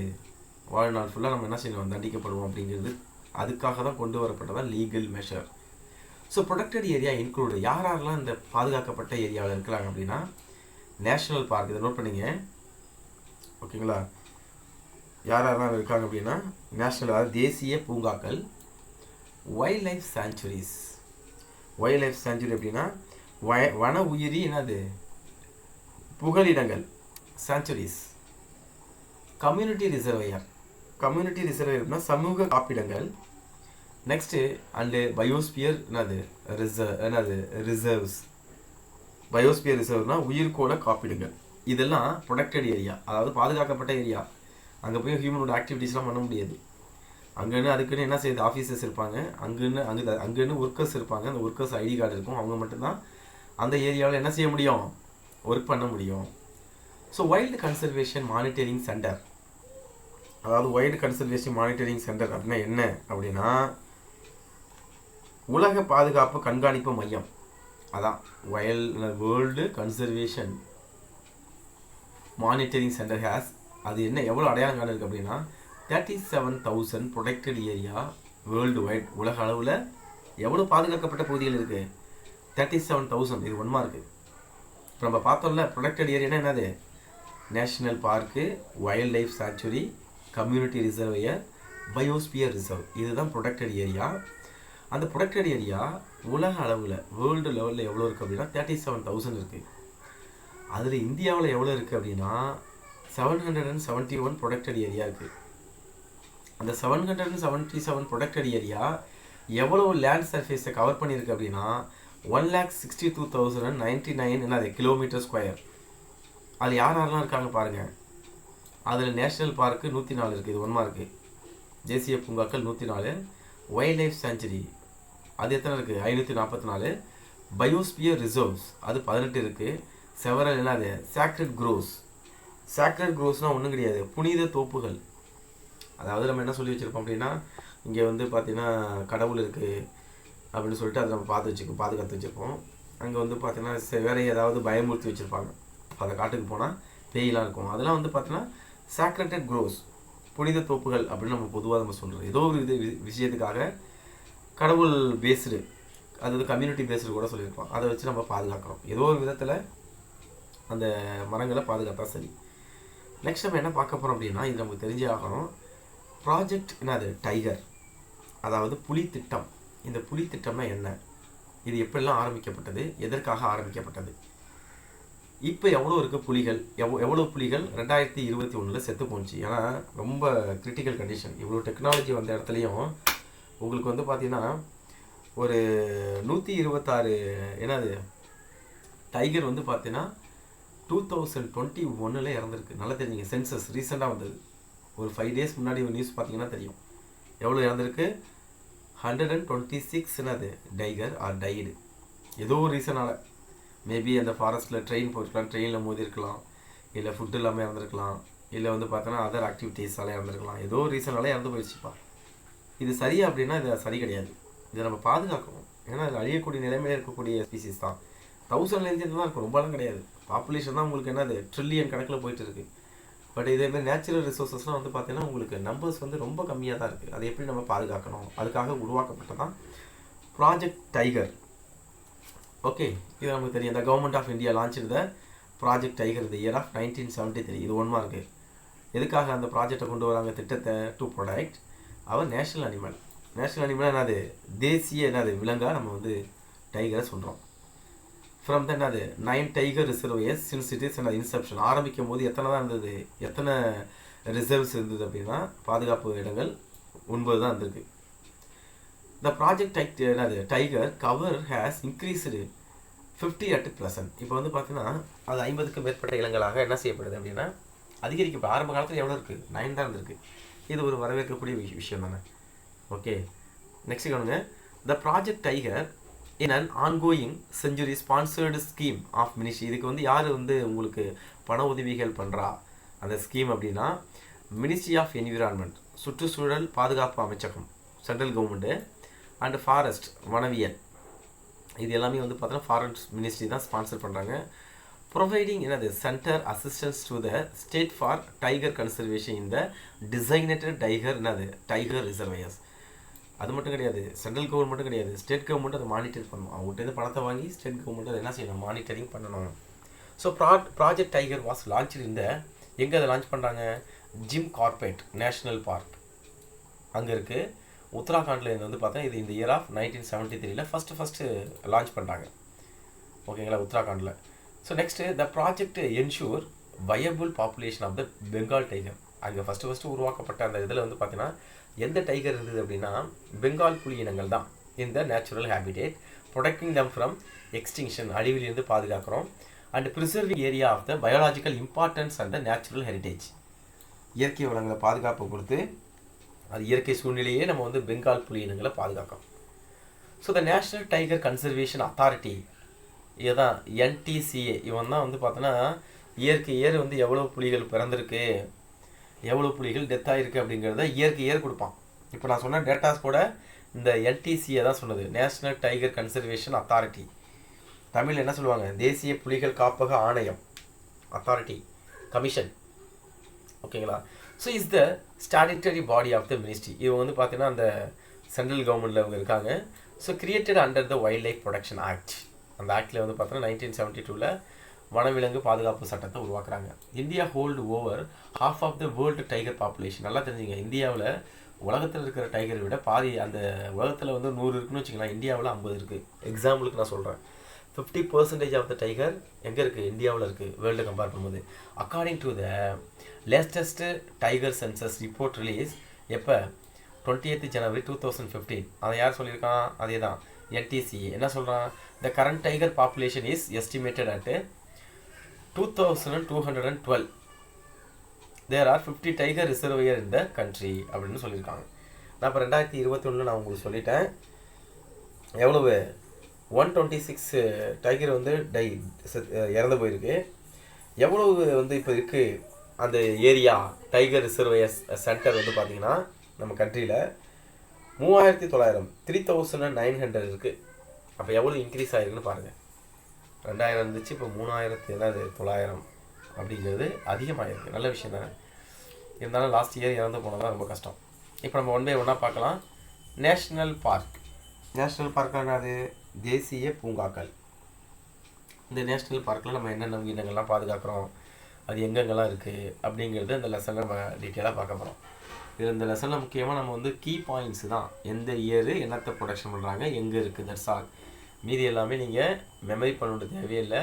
Speaker 1: வாழ்நாள் ஃபுல்லாக நம்ம என்ன செய்யணும், தண்டிக்கப்படுவோம் அப்படிங்கிறது. அதுக்காக தான் கொண்டு வரப்பட்டதான் legal measure. So protected area include யாரெல்லாம் இந்த பாதுகாக்கப்பட்ட ஏரியாவில் இருக்கிறாங்க அப்படின்னா, நேஷ்னல் பார்க், இதை நோட் பண்ணிங்க. ஓகேங்களா? யாரெல்லாம் இருக்காங்க அப்படின்னா நேஷ்னல், அதாவது தேசிய பூங்காக்கள், wildlife sanctuaries. Wildlife sanctuary அப்படின்னா வன உயிரி என்னது புகலிடங்கள், சாங்சுரிஸ். கம்யூனிட்டி ரிசர்வையர், கம்யூனிட்டி ரிசர்வேர்னா சமூக காப்பிடங்கள். Next and biosphere reserves. Biosphere ரிசர்வ்னா உயிர்கோள காப்பீடுகள். இதெல்லாம் ப்ரொடெக்டட் ஏரியா, அதாவது பாதுகாக்கப்பட்ட ஏரியா. அங்கே போய் ஹியூமனோட ஆக்டிவிட்டீஸ்லாம் பண்ண முடியாது. அங்கேன்னு அதுக்குன்னு என்ன செய்யுது, ஆஃபீஸர்ஸ் இருப்பாங்க, அங்கேன்னு ஒர்க்கர்ஸ் இருப்பாங்க. அந்த ஒர்க்கர்ஸ் ஐடி கார்டு இருக்கும், அவங்க மட்டும்தான் அந்த ஏரியாவில் என்ன செய்ய முடியும், ஒர்க் பண்ண முடியும். So wild conservation monitoring centre, அதாவது வைல்டு கன்சர்வேஷன் மானிட்டரிங் சென்டர் அப்படின்னா என்ன அப்படின்னா, உலக பாதுகாப்பு கண்காணிப்பு மையம். அதான் world conservation monitoring centre has. அது என்ன எவ்வளோ அடையாளம் காண இருக்குது அப்படின்னா 37,000 ப்ரொடெக்டட் ஏரியா வேர்ல்டு வைட். உலக அளவில் எவ்வளோ பாதுகாக்கப்பட்ட பகுதிகள் இருக்குது, 37,000. இது ஒன்மா இருக்குது. இப்போ நம்ம பார்த்தோம்ல, ப்ரொடெக்டட் ஏரியானா என்னது, national park, wildlife sanctuary, community reservoir, biosphere reserve. இதுதான் ப்ரொடெக்டட் ஏரியா. அந்த ப்ரொடெக்டட் ஏரியா உலக அளவில் வேர்ல்டு லெவலில் எவ்வளோ இருக்குது அப்படின்னா 37,000 இருக்குது. அதில் இந்தியாவில் எவ்வளோ இருக்குது அப்படின்னா 771 ப்ரொடெக்டட் ஏரியா இருக்குது. அந்த 777 ப்ரொடெக்டட் ஏரியா எவ்வளோ லேண்ட் சர்ஃபேஸை கவர் பண்ணியிருக்கு அப்படின்னா 1,62,099 என்னது கிலோமீட்டர் ஸ்கொயர். அதில் யாரெல்லாம் இருக்காங்க பாருங்கள். அதில் நேஷ்னல் பார்க்கு 104 இருக்குது, இது ஒன்றா இருக்குது. தேசிய பூங்காக்கள் 104. வைல்ட் லைஃப் சாங்சுரி அது எத்தனை இருக்குது, 544. பயோஸ்பியர் ரிசர்வ்ஸ் அது 18 இருக்குது. செவரல் என்னது சாக்ரெட் க்ரோவ்ஸ். சாக்ரெட் க்ரோவ்ஸ்னால் ஒன்றும் கிடையாது, புனித தோப்புகள். அதாவது நம்ம என்ன சொல்லி வச்சுருப்போம் அப்படின்னா, இங்கே வந்து பார்த்திங்கன்னா கடவுள் இருக்குது அப்படின்னு சொல்லிட்டு அதை நம்ம பாதுகாத்து வச்சுருப்போம். அங்கே வந்து பார்த்திங்கன்னா வேறு ஏதாவது பயமுறுத்தி வச்சுருப்பாங்க. அந்த காட்டுக்கு போனால் பேயெலாம் இருக்கும். அதெல்லாம் வந்து பார்த்திங்கன்னா சாக்ரெட்டட் க்ரோவ்ஸ், புனித தோப்புகள் அப்படின்னு நம்ம பொதுவாக நம்ம சொல்கிறோம். ஏதோ ஒரு விஷயத்துக்காக கடவுள் பேஸ்டு, அதாவது கம்யூனிட்டி பேஸ்டு கூட சொல்லியிருப்போம். அதை வச்சு நம்ம பாதுகாக்கிறோம். ஏதோ ஒரு விதத்தில் அந்த மரங்களை பாதுகாத்தா சரி. நெக்ஸ்ட் நம்ம என்ன பார்க்க போகிறோம் அப்படின்னா, இது நமக்கு தெரிஞ்சே ஆகணும். ப்ராஜெக்ட் என்னது டைகர், அதாவது புலி திட்டம். இந்த புலி திட்டம்னா என்ன, இது எப்படிலாம் ஆரம்பிக்கப்பட்டது, எதற்காக ஆரம்பிக்கப்பட்டது, இப்போ எவ்வளோ இருக்குது புலிகள், எவ்வளோ புலிகள் 2021 செத்து போச்சு. ஏன்னா ரொம்ப கிரிட்டிக்கல் கண்டிஷன். இவ்வளோ டெக்னாலஜி வந்த இடத்துலையும் உங்களுக்கு வந்து பார்த்திங்கன்னா ஒரு 126 என்னது டைகர் வந்து பார்த்தீங்கன்னா 2021 இறந்துருக்கு. நல்லா தெரிஞ்சுங்க, சென்சஸ் ரீசெண்டாக வந்தது. ஒரு 5 days முன்னாடி ஒரு நியூஸ் பார்த்தீங்கன்னா தெரியும் எவ்வளோ இறந்துருக்கு. 126 என்னது டைகர் ஆர் டைடு. ஏதோ ஒரு ரீசனால், மேபி அந்த ஃபாரஸ்ட்டில் ட்ரெயின் போயிருக்கலாம், ட்ரெயினில் மோதிருக்கலாம், இல்லை ஃபுட்டு இல்லாமல் இறந்துருக்கலாம், இல்லை வந்து பார்த்தோன்னா அதர் ஆக்டிவிட்டீஸால் இறந்துருக்கலாம். ஏதோ ஒரு ரீசனால இறந்து போயிடுச்சுப்பா. இது சரியா அப்படின்னா இது சரி கிடையாது. இதை நம்ம பாதுகாக்கணும். ஏன்னா அது அழியக்கூடிய நிலைமையில் இருக்கக்கூடிய ஸ்பீசிஸ் தான். 1000 தான் இருக்கும், ரொம்பலாம் கிடையாது. பாப்புலேஷன் தான் உங்களுக்கு என்னது ட்ரில்லியன் கணக்கில் போயிட்டு இருக்குது. பட் இதேமாதிரி நேச்சுரல் ரிசோர்ஸஸ்லாம் வந்து பார்த்தீங்கன்னா உங்களுக்கு நம்பர்ஸ் வந்து ரொம்ப கம்மியாக தான் இருக்குது. அதை எப்படி நம்ம பாதுகாக்கணும், அதுக்காக உருவாக்கப்பட்டதான் ப்ராஜெக்ட் டைகர். ஓகே, இது நமக்கு தெரியும். இந்த government of India launch the project tiger இந்த இயர் ஆஃப் 1973. இது ஒன்றா இருக்குது. எதுக்காக அந்த ப்ராஜெக்டை கொண்டு வராங்க திட்டத்தை, to protect our national animal. National animal என்னது, தேசிய என்னது விலங்காக நம்ம வந்து டைகரை சொல்கிறோம். ஃப்ரம் த என்னது 9 tiger reservoirs since it is inception. ஆரம்பிக்கும் போது எத்தனை தான் இருந்தது, எத்தனை ரிசர்வ்ஸ் இருந்தது அப்படின்னா பாதுகாப்பு இடங்கள் 9 தான் இருந்திருக்கு. த ப்ராஜெக்ட் என்னது டைகர் கவர் ஹேஸ் இன்க்ரீஸ்டு 58%. இப்போ வந்து பார்த்தீங்கன்னா அது 50க்கும் மேற்பட்ட இனங்களாக என்ன செய்யப்படுது அப்படின்னா அதிகரிக்க. ஆரம்ப காலத்தில் எவ்வளோ இருக்குது, 9 தான் இருந்திருக்கு. இது ஒரு வரவேற்கக்கூடிய விஷயம் தானே. ஓகே, நெக்ஸ்ட் கவனிங்க. The project tiger in an ongoing century sponsored scheme of ministry. இதுக்கு வந்து யார் வந்து உங்களுக்கு பண உதவிகள் பண்ணுறா அந்த ஸ்கீம் அப்படின்னா மினிஸ்ட்ரி ஆஃப் என்விரான்மெண்ட், சுற்றுச்சூழல் பாதுகாப்பு அமைச்சகம், சென்ட்ரல் கவர்மெண்ட்டு, அண்ட் ஃபாரஸ்ட் வனவியல். இது எல்லாமே வந்து பார்த்தோன்னா ஃபாரஸ்ட் மினிஸ்ட்ரி தான் ஸ்பான்சர் பண்ணுறாங்க. ப்ரொவைடிங் என்னது centre assistance to the state for tiger conservation இந்த டிசைனேட்டட் டைகர் என்னது டைகர் ரிசர்வேயர்ஸ். அது மட்டும் கிடையாது, சென்ட்ரல் கவர்மெண்ட் மட்டும் கிடையாது, ஸ்டேட் கவர்மெண்ட் அதை மானிட்டர் பண்ணணும். அவங்ககிட்ட பணத்தை வாங்கி ஸ்டேட் கவர்மெண்ட் அதை என்ன செய்யணும், மானிட்டரிங் பண்ணணும். So project tiger was launch இந்த எங்கே அதை லான்ச் பண்ணுறாங்க, ஜிம் கார்பெட் நேஷ்னல் பார்க் அங்கே இருக்குது உத்தராகண்டில். இது வந்து பார்த்தா இது இந்த இயர் ஆஃப் 1973 ஃபஸ்ட்டு லான்ச் பண்ணுறாங்க. ஓகேங்களா, உத்தராகண்டில். So next the project ensure viable population of the Bengal tiger. அங்கே ஃபஸ்ட்டு உருவாக்கப்பட்ட அந்த இதில் வந்து பார்த்தீங்கன்னா எந்த டைகர் இருந்தது அப்படின்னா பெங்கால் புலி இனங்கள் தான். இந்த natural habitat protecting them from extinction, அழிவிலிருந்து பாதுகாக்கிறோம். And preserving area of the biological importance and the natural heritage. இயற்கை வளங்களை பாதுகாப்பு கொடுத்து அது இயற்கை சூழ்நிலையே நம்ம வந்து பெங்கால் புலி இனங்களை பாதுகாக்கிறோம். So the national tiger conservation authority, இதுதான் NTCA. இவன் தான் வந்து பார்த்தோன்னா இயற்கை வந்து எவ்வளோ புலிகள் பிறந்திருக்கு, எவ்வளோ புலிகள் டெத் ஆகிருக்கு அப்படிங்கிறத இயற்கை கொடுப்பான். இப்போ நான் சொன்ன டேட்டாஸ் கூட இந்த NTCA தான் சொன்னது, national tiger conservation authority. Tamil என்ன சொல்லுவாங்க, தேசிய புலிகள் காப்பக ஆணையம், அத்தாரிட்டி, கமிஷன். ஓகேங்களா. So is the statutory body of the ministry. இவங்க வந்து பார்த்தீங்கன்னா அந்த சென்ட்ரல் கவர்மெண்ட்டில் அவங்க இருக்காங்க. So created under the wildlife protection act. அந்த ஆக்டில் வந்து பார்த்தோன்னா 1972 வனவிலங்கு பாதுகாப்பு சட்டத்தை உருவாக்குறாங்க. India hold over half of the world tiger population. நல்லா தெரிஞ்சுங்க, இந்தியாவில் உலகத்தில் இருக்கிற டைகரை விட பாதி, அந்த உலகத்தில் வந்து 100 இருக்குன்னு வச்சுக்கலாம், இந்தியாவில் 50 இருக்குது. எக்ஸாம்பிளுக்கு நான் சொல்கிறேன், 50% ஆஃப் த டைகர் எங்கே இருக்குது, இந்தியாவில் இருக்குது, வேர்ல்டு கம்பேர் பண்ணும்போது. According to the latest tiger census report release எப்போ 28th January 2015. அதை யார் சொல்லியிருக்கான், அதே தான் NTCA. என்ன சொல்கிறான், the current tiger population is estimated at 2212. There are 50 tiger reservoir in the country அப்படின்னு சொல்லியிருக்காங்க. நான் இப்போ 2021 நான் உங்களுக்கு சொல்லிட்டேன், எவ்வளவு 126 டைகர் வந்து இறந்து போயிருக்கு. எவ்வளவு வந்து இப்போ இருக்குது அந்த ஏரியா டைகர் ரிசர்வையர்ஸ் சென்டர் வந்து பார்த்தீங்கன்னா நம்ம கண்ட்ரியில் 3900 3900 இருக்குது. அப்போ எவ்வளோ இன்க்ரீஸ் ஆகிருக்குன்னு பாருங்கள். 2000 இருந்துச்சு, இப்போ 3900 அப்படிங்கிறது அதிகமாகிருக்கு. நல்ல விஷயம் தானே. இருந்தாலும் லாஸ்ட் இயர் இறந்து போனது தான் ரொம்ப கஷ்டம். இப்போ நம்ம 1 by 1 பார்க்கலாம். National park. நேஷ்னல் பார்க்கான அது தேசிய பூங்காக்கள். இந்த நேஷ்னல் பார்க்கில் நம்ம என்னென்ன இனங்கள்லாம் பாதுகாக்கிறோம், அது எங்கெங்கெல்லாம் இருக்குது அப்படிங்கிறது அந்த லெசனில் நம்ம டீட்டெயிலாக பார்க்க போகிறோம். இதில் இந்த லெசனில் முக்கியமாக நம்ம வந்து கீ பாயிண்ட்ஸ் தான், எந்த இயரு என்னத்தை ப்ரொடக்ஷன் பண்ணுறாங்க, எங்கே இருக்குது, தட்ஸ் ஆல். மீதி எல்லாமே நீங்கள் மெமரி பண்ண தேவையில்லை.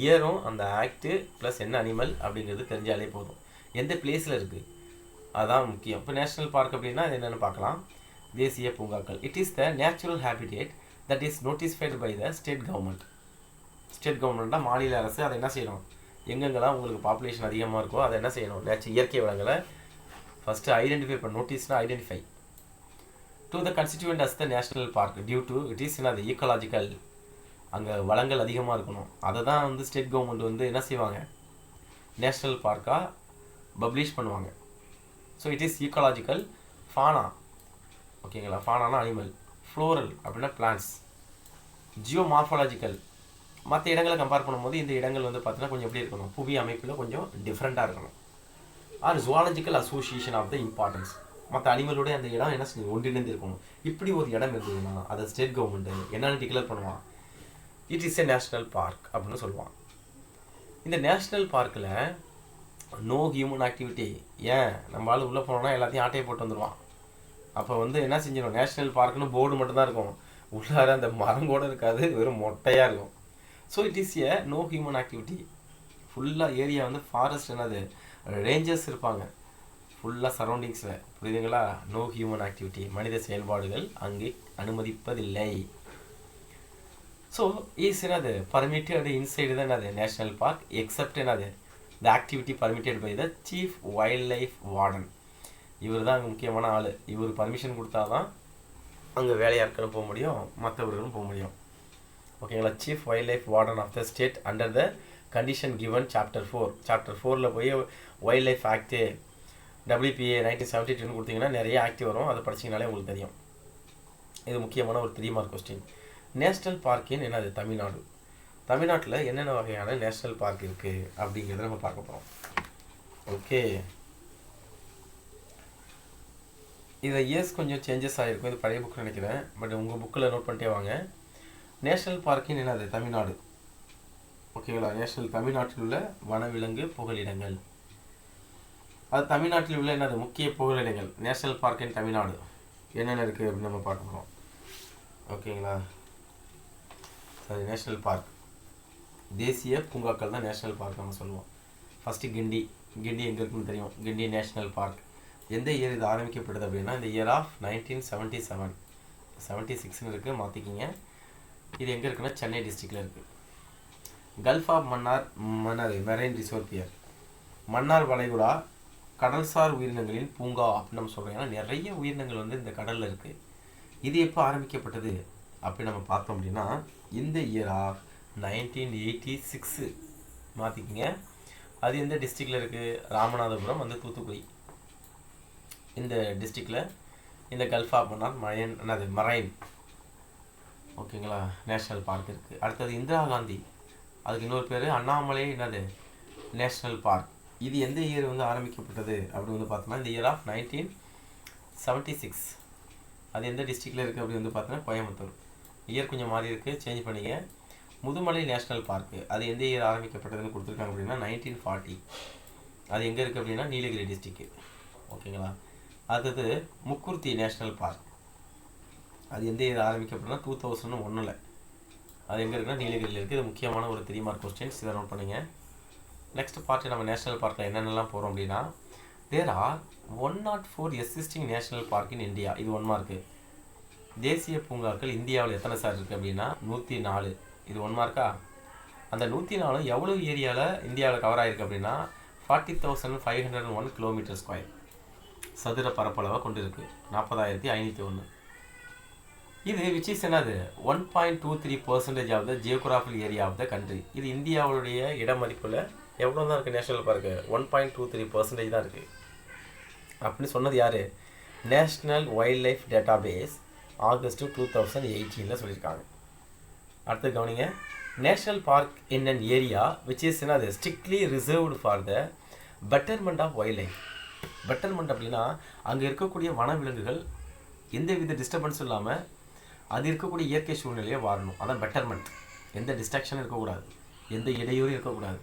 Speaker 1: இயரும் அந்த ஆக்டு ப்ளஸ் என்ன அனிமல் அப்படிங்கிறது தெரிஞ்சாலே போதும். எந்த பிளேஸில் இருக்குது அதுதான் முக்கியம். இப்போ நேஷ்னல் பார்க் அப்படின்னா அது என்னென்னு பார்க்கலாம். தேசிய பூங்காக்கள், it is the natural habitat that is notified by the state government. State கவர்மெண்ட்டாக மாநில அரசு அதை என்ன செய்யணும், எங்கெங்கெல்லாம் உங்களுக்கு பாப்புலேஷன் அதிகமாக இருக்கோ அதை என்ன செய்யணும், இயற்கை வளங்களை ஃபஸ்ட்டு ஐடென்டிஃபை பண்ண. நோட்டீஸ்னால் identify to the constituent as the national park due to it is அது ஈக்காலஜிக்கல். அங்கே வளங்கள் அதிகமாக இருக்கணும். அதை தான் வந்து ஸ்டேட் கவர்மெண்ட் வந்து என்ன செய்வாங்க, நேஷ்னல் பார்க்காக பப்ளிஷ் பண்ணுவாங்க. So it is ecological. Fauna, ஓகேங்களா, ஃபானானா அனிமல், ஃப்ளோரல் அப்படின்னா பிளான்ட்ஸ், ஜியோமார்ஃபாலஜிக்கல். மற்ற இடங்களை கம்பேர் பண்ணும்போது இந்த இடங்கள் வந்து பார்த்தீங்கன்னா கொஞ்சம் எப்படி இருக்கணும், புவி அமைப்பில் கொஞ்சம் டிஃப்ரெண்ட்டாக இருக்கணும். Are zoological association of the importance. மற்ற அனிமலோட அந்த இடம் என்ன செய்யும், ஒன்றிணைந்து இருக்கணும். இப்படி ஒரு இடம் இருந்ததுன்னா அதை ஸ்டேட் கவர்மெண்ட்டு என்னென்னு டிக்ளேர் பண்ணுவான், it is a national park அப்படின்னு சொல்லுவான். இந்த நேஷ்னல் பார்க்கில் நோ ஹியூமன் ஆக்டிவிட்டி. ஏன், நம்ம ஆள் உள்ளே போனோம்னா எல்லாத்தையும் ஆட்டையை போட்டு வந்துடுவான். அப்போ வந்து என்ன செஞ்சிடும், நேஷ்னல் பார்க்குன்னு போர்டு மட்டும்தான் இருக்கும், உள்ளார அந்த மரம் கூட இருக்காது, வெறும் மொட்டையாக இருக்கும். So it is a no human activity. ஃபுல்லாக ஏரியா வந்து ஃபாரஸ்ட், என்னது ரேஞ்சர்ஸ் இருப்பாங்க ஃபுல்லாக சரௌண்டிங்ஸில், புரியுதுங்களா. நோ ஹியூமன் ஆக்டிவிட்டி, மனித செயல்பாடுகள் அங்கே அனுமதிப்பதில்லை. ஸோ இஸ் என்னது பர்மிட்டட் இன்சைடு தான் என்னது நேஷ்னல் பார்க் எக்ஸப்ட் என்னது the activity permitted by the chief wildlife warden. இவர் தான் அங்கே முக்கியமான ஆள். இவர் பர்மிஷன் கொடுத்தா தான் அங்கே வேலையாட்களும் போக முடியும், மற்றவர்களும் போக முடியும். ஓகேங்களா. Chief wildlife warden of the state under the condition given chapter 4. Chapter 4 போய் வைல்ட் லைஃப் ஆக்டு WPA 1972 கொடுத்தீங்கன்னா நிறைய ஆக்ட் வரும், அதை படிச்சிங்கனாலே உங்களுக்கு தெரியும். இது முக்கியமான ஒரு 3 மார்க் கொஸ்டின். நேஷ்னல் பார்க்கின் என்னது தமிழ்நாடு. தமிழ்நாட்டில் என்னென்ன வகையான நேஷ்னல் பார்க் இருக்குது அப்படிங்கிறத நம்ம பார்க்க போகிறோம். ஓகே, இதில் இயர்ஸ் கொஞ்சம் சேஞ்சஸ் ஆகிருக்கும், இது பழைய புக்கு நினைக்கிறேன், பட் உங்கள் புக்கில் நோட் பண்ணிட்டே வாங்க. நேஷ்னல் பார்க்கின் என்னது தமிழ்நாடு. ஓகேங்களா. நேஷ்னல் தமிழ்நாட்டில் உள்ள வனவிலங்கு புகலிடங்கள், அது தமிழ்நாட்டில் உள்ள என்னது முக்கிய புகலிடங்கள். நேஷ்னல் பார்க்கின் தமிழ்நாடு என்னென்ன இருக்குது அப்படின்னு நம்ம பார்க்க போகிறோம். ஓகேங்களா. சரி, நேஷ்னல் பார்க் தேசிய பூங்காக்கள் தான் நேஷ்னல் பார்க் நம்ம சொல்லுவோம். ஃபஸ்ட்டு கிண்டி, கிண்டி எங்கே இருக்குன்னு தெரியும், கிண்டி நேஷ்னல் பார்க். எந்த இயர் இது ஆரம்பிக்கப்பட்டது அப்படின்னா இந்த இயர் ஆஃப் 1977. 76ன்னு இருக்குது, மாற்றிக்கிங்க. இது எங்கே இருக்குன்னா சென்னை டிஸ்ட்ரிக்டில் இருக்குது. Gulf of Mannar marine resort pier, Mannar வளைகுடா கடல்சார் உயிரினங்களின் பூங்கா அப்படின்னு நம்ம சொல்கிறோம். ஏன்னா நிறைய உயிரினங்கள் வந்து இந்த கடலில் இருக்குது. இது எப்போ ஆரம்பிக்கப்பட்டது அப்படி நம்ம பார்த்தோம் அப்படின்னா இந்த இயர் ஆஃப் 1986 மாற்றிக்கிங்க. அது எந்த டிஸ்ட்ரிக்டில் இருக்குது? ராமநாதபுரம் வந்து தூத்துக்குடி. இந்த டிஸ்ட்ரிக்டில் இந்த கல்ஃப் ஆஃப் மன்னார் மரைன் ஓகேங்களா நேஷ்னல் பார்க் இருக்குது. அடுத்தது இந்திரா காந்தி, அதுக்கு இன்னொரு பேர் அண்ணாமலை நேஷ்னல் பார்க். இது எந்த இயர் வந்து ஆரம்பிக்கப்பட்டது அப்படின்னு வந்து பார்த்தோம்னா இந்த இயர் ஆஃப் 1976. அது எந்த டிஸ்ட்ரிக்டில் இருக்குது அப்படி வந்து பார்த்தோன்னா கோயம்புத்தூர். இயர் கொஞ்சம் மாறி இருக்குது, சேஞ்ச் பண்ணிங்க. முதுமலை நேஷ்னல் பார்க்கு அது எந்த இயர் ஆரம்பிக்கப்பட்டதுன்னு கொடுத்துருக்காங்க அப்படின்னா 1940. அது எங்கே இருக்குது அப்படின்னா நீலகிரி டிஸ்ட்ரிக்கு. ஓகேங்களா. அடுத்தது முக்குர்த்தி நேஷ்னல் பார்க், அது எந்த இயர் ஆரம்பிக்கப்பட்டதுன்னா 2001. அது எங்கே இருக்குன்னா நீலகிரியில் இருக்குது. இது முக்கியமான ஒரு 3 மார்க் கொஸ்டின்ஸ், இதை நோட் பண்ணுங்க. நெக்ஸ்ட் பார்ட்டு நம்ம நேஷ்னல் பார்க்கில் என்னென்னலாம் போகிறோம் அப்படின்னா there are 104 existing national park in India. இது 1 மார்க்கு. தேசிய பூங்காக்கள் இந்தியாவில் எத்தனை சார் இருக்குது அப்படின்னா 104. இது 1 மார்க்கா. அந்த 104 எவ்வளோ ஏரியாவில் இந்தியாவில் கவர் ஆகிருக்கு அப்படின்னா 40,501 கிலோமீட்டர் ஸ்கொயர் சதுர பரப்பளவை கொண்டு இருக்குது. 40,501. இது விச் இஸ் என்னது 1.23% of the geographical area of the country. இது இந்தியாவுடைய இடமதிப்பில் எவ்வளோ தான் இருக்குது நேஷ்னல் பார்க்கு? 1.23% தான் இருக்குது அப்படின்னு சொன்னது யார்? National wildlife database August 2018 சொல்லியிருக்காங்க. அடுத்து கவனிங்க. National park in an area which is என்னது strictly reserved for the betterment of wildlife. Betterment அப்படின்னா அங்கே இருக்கக்கூடிய வனவிலங்குகள் எந்த வித டிஸ்டர்பன்ஸும் இல்லாமல் அது இருக்கக்கூடிய இயற்கை சூழ்நிலையை வாழணும். அதான் பெட்டர்மெண்ட். எந்த டிஸ்ட்ராக்ஷனும் இருக்கக்கூடாது, எந்த இடையூறும் இருக்கக்கூடாது.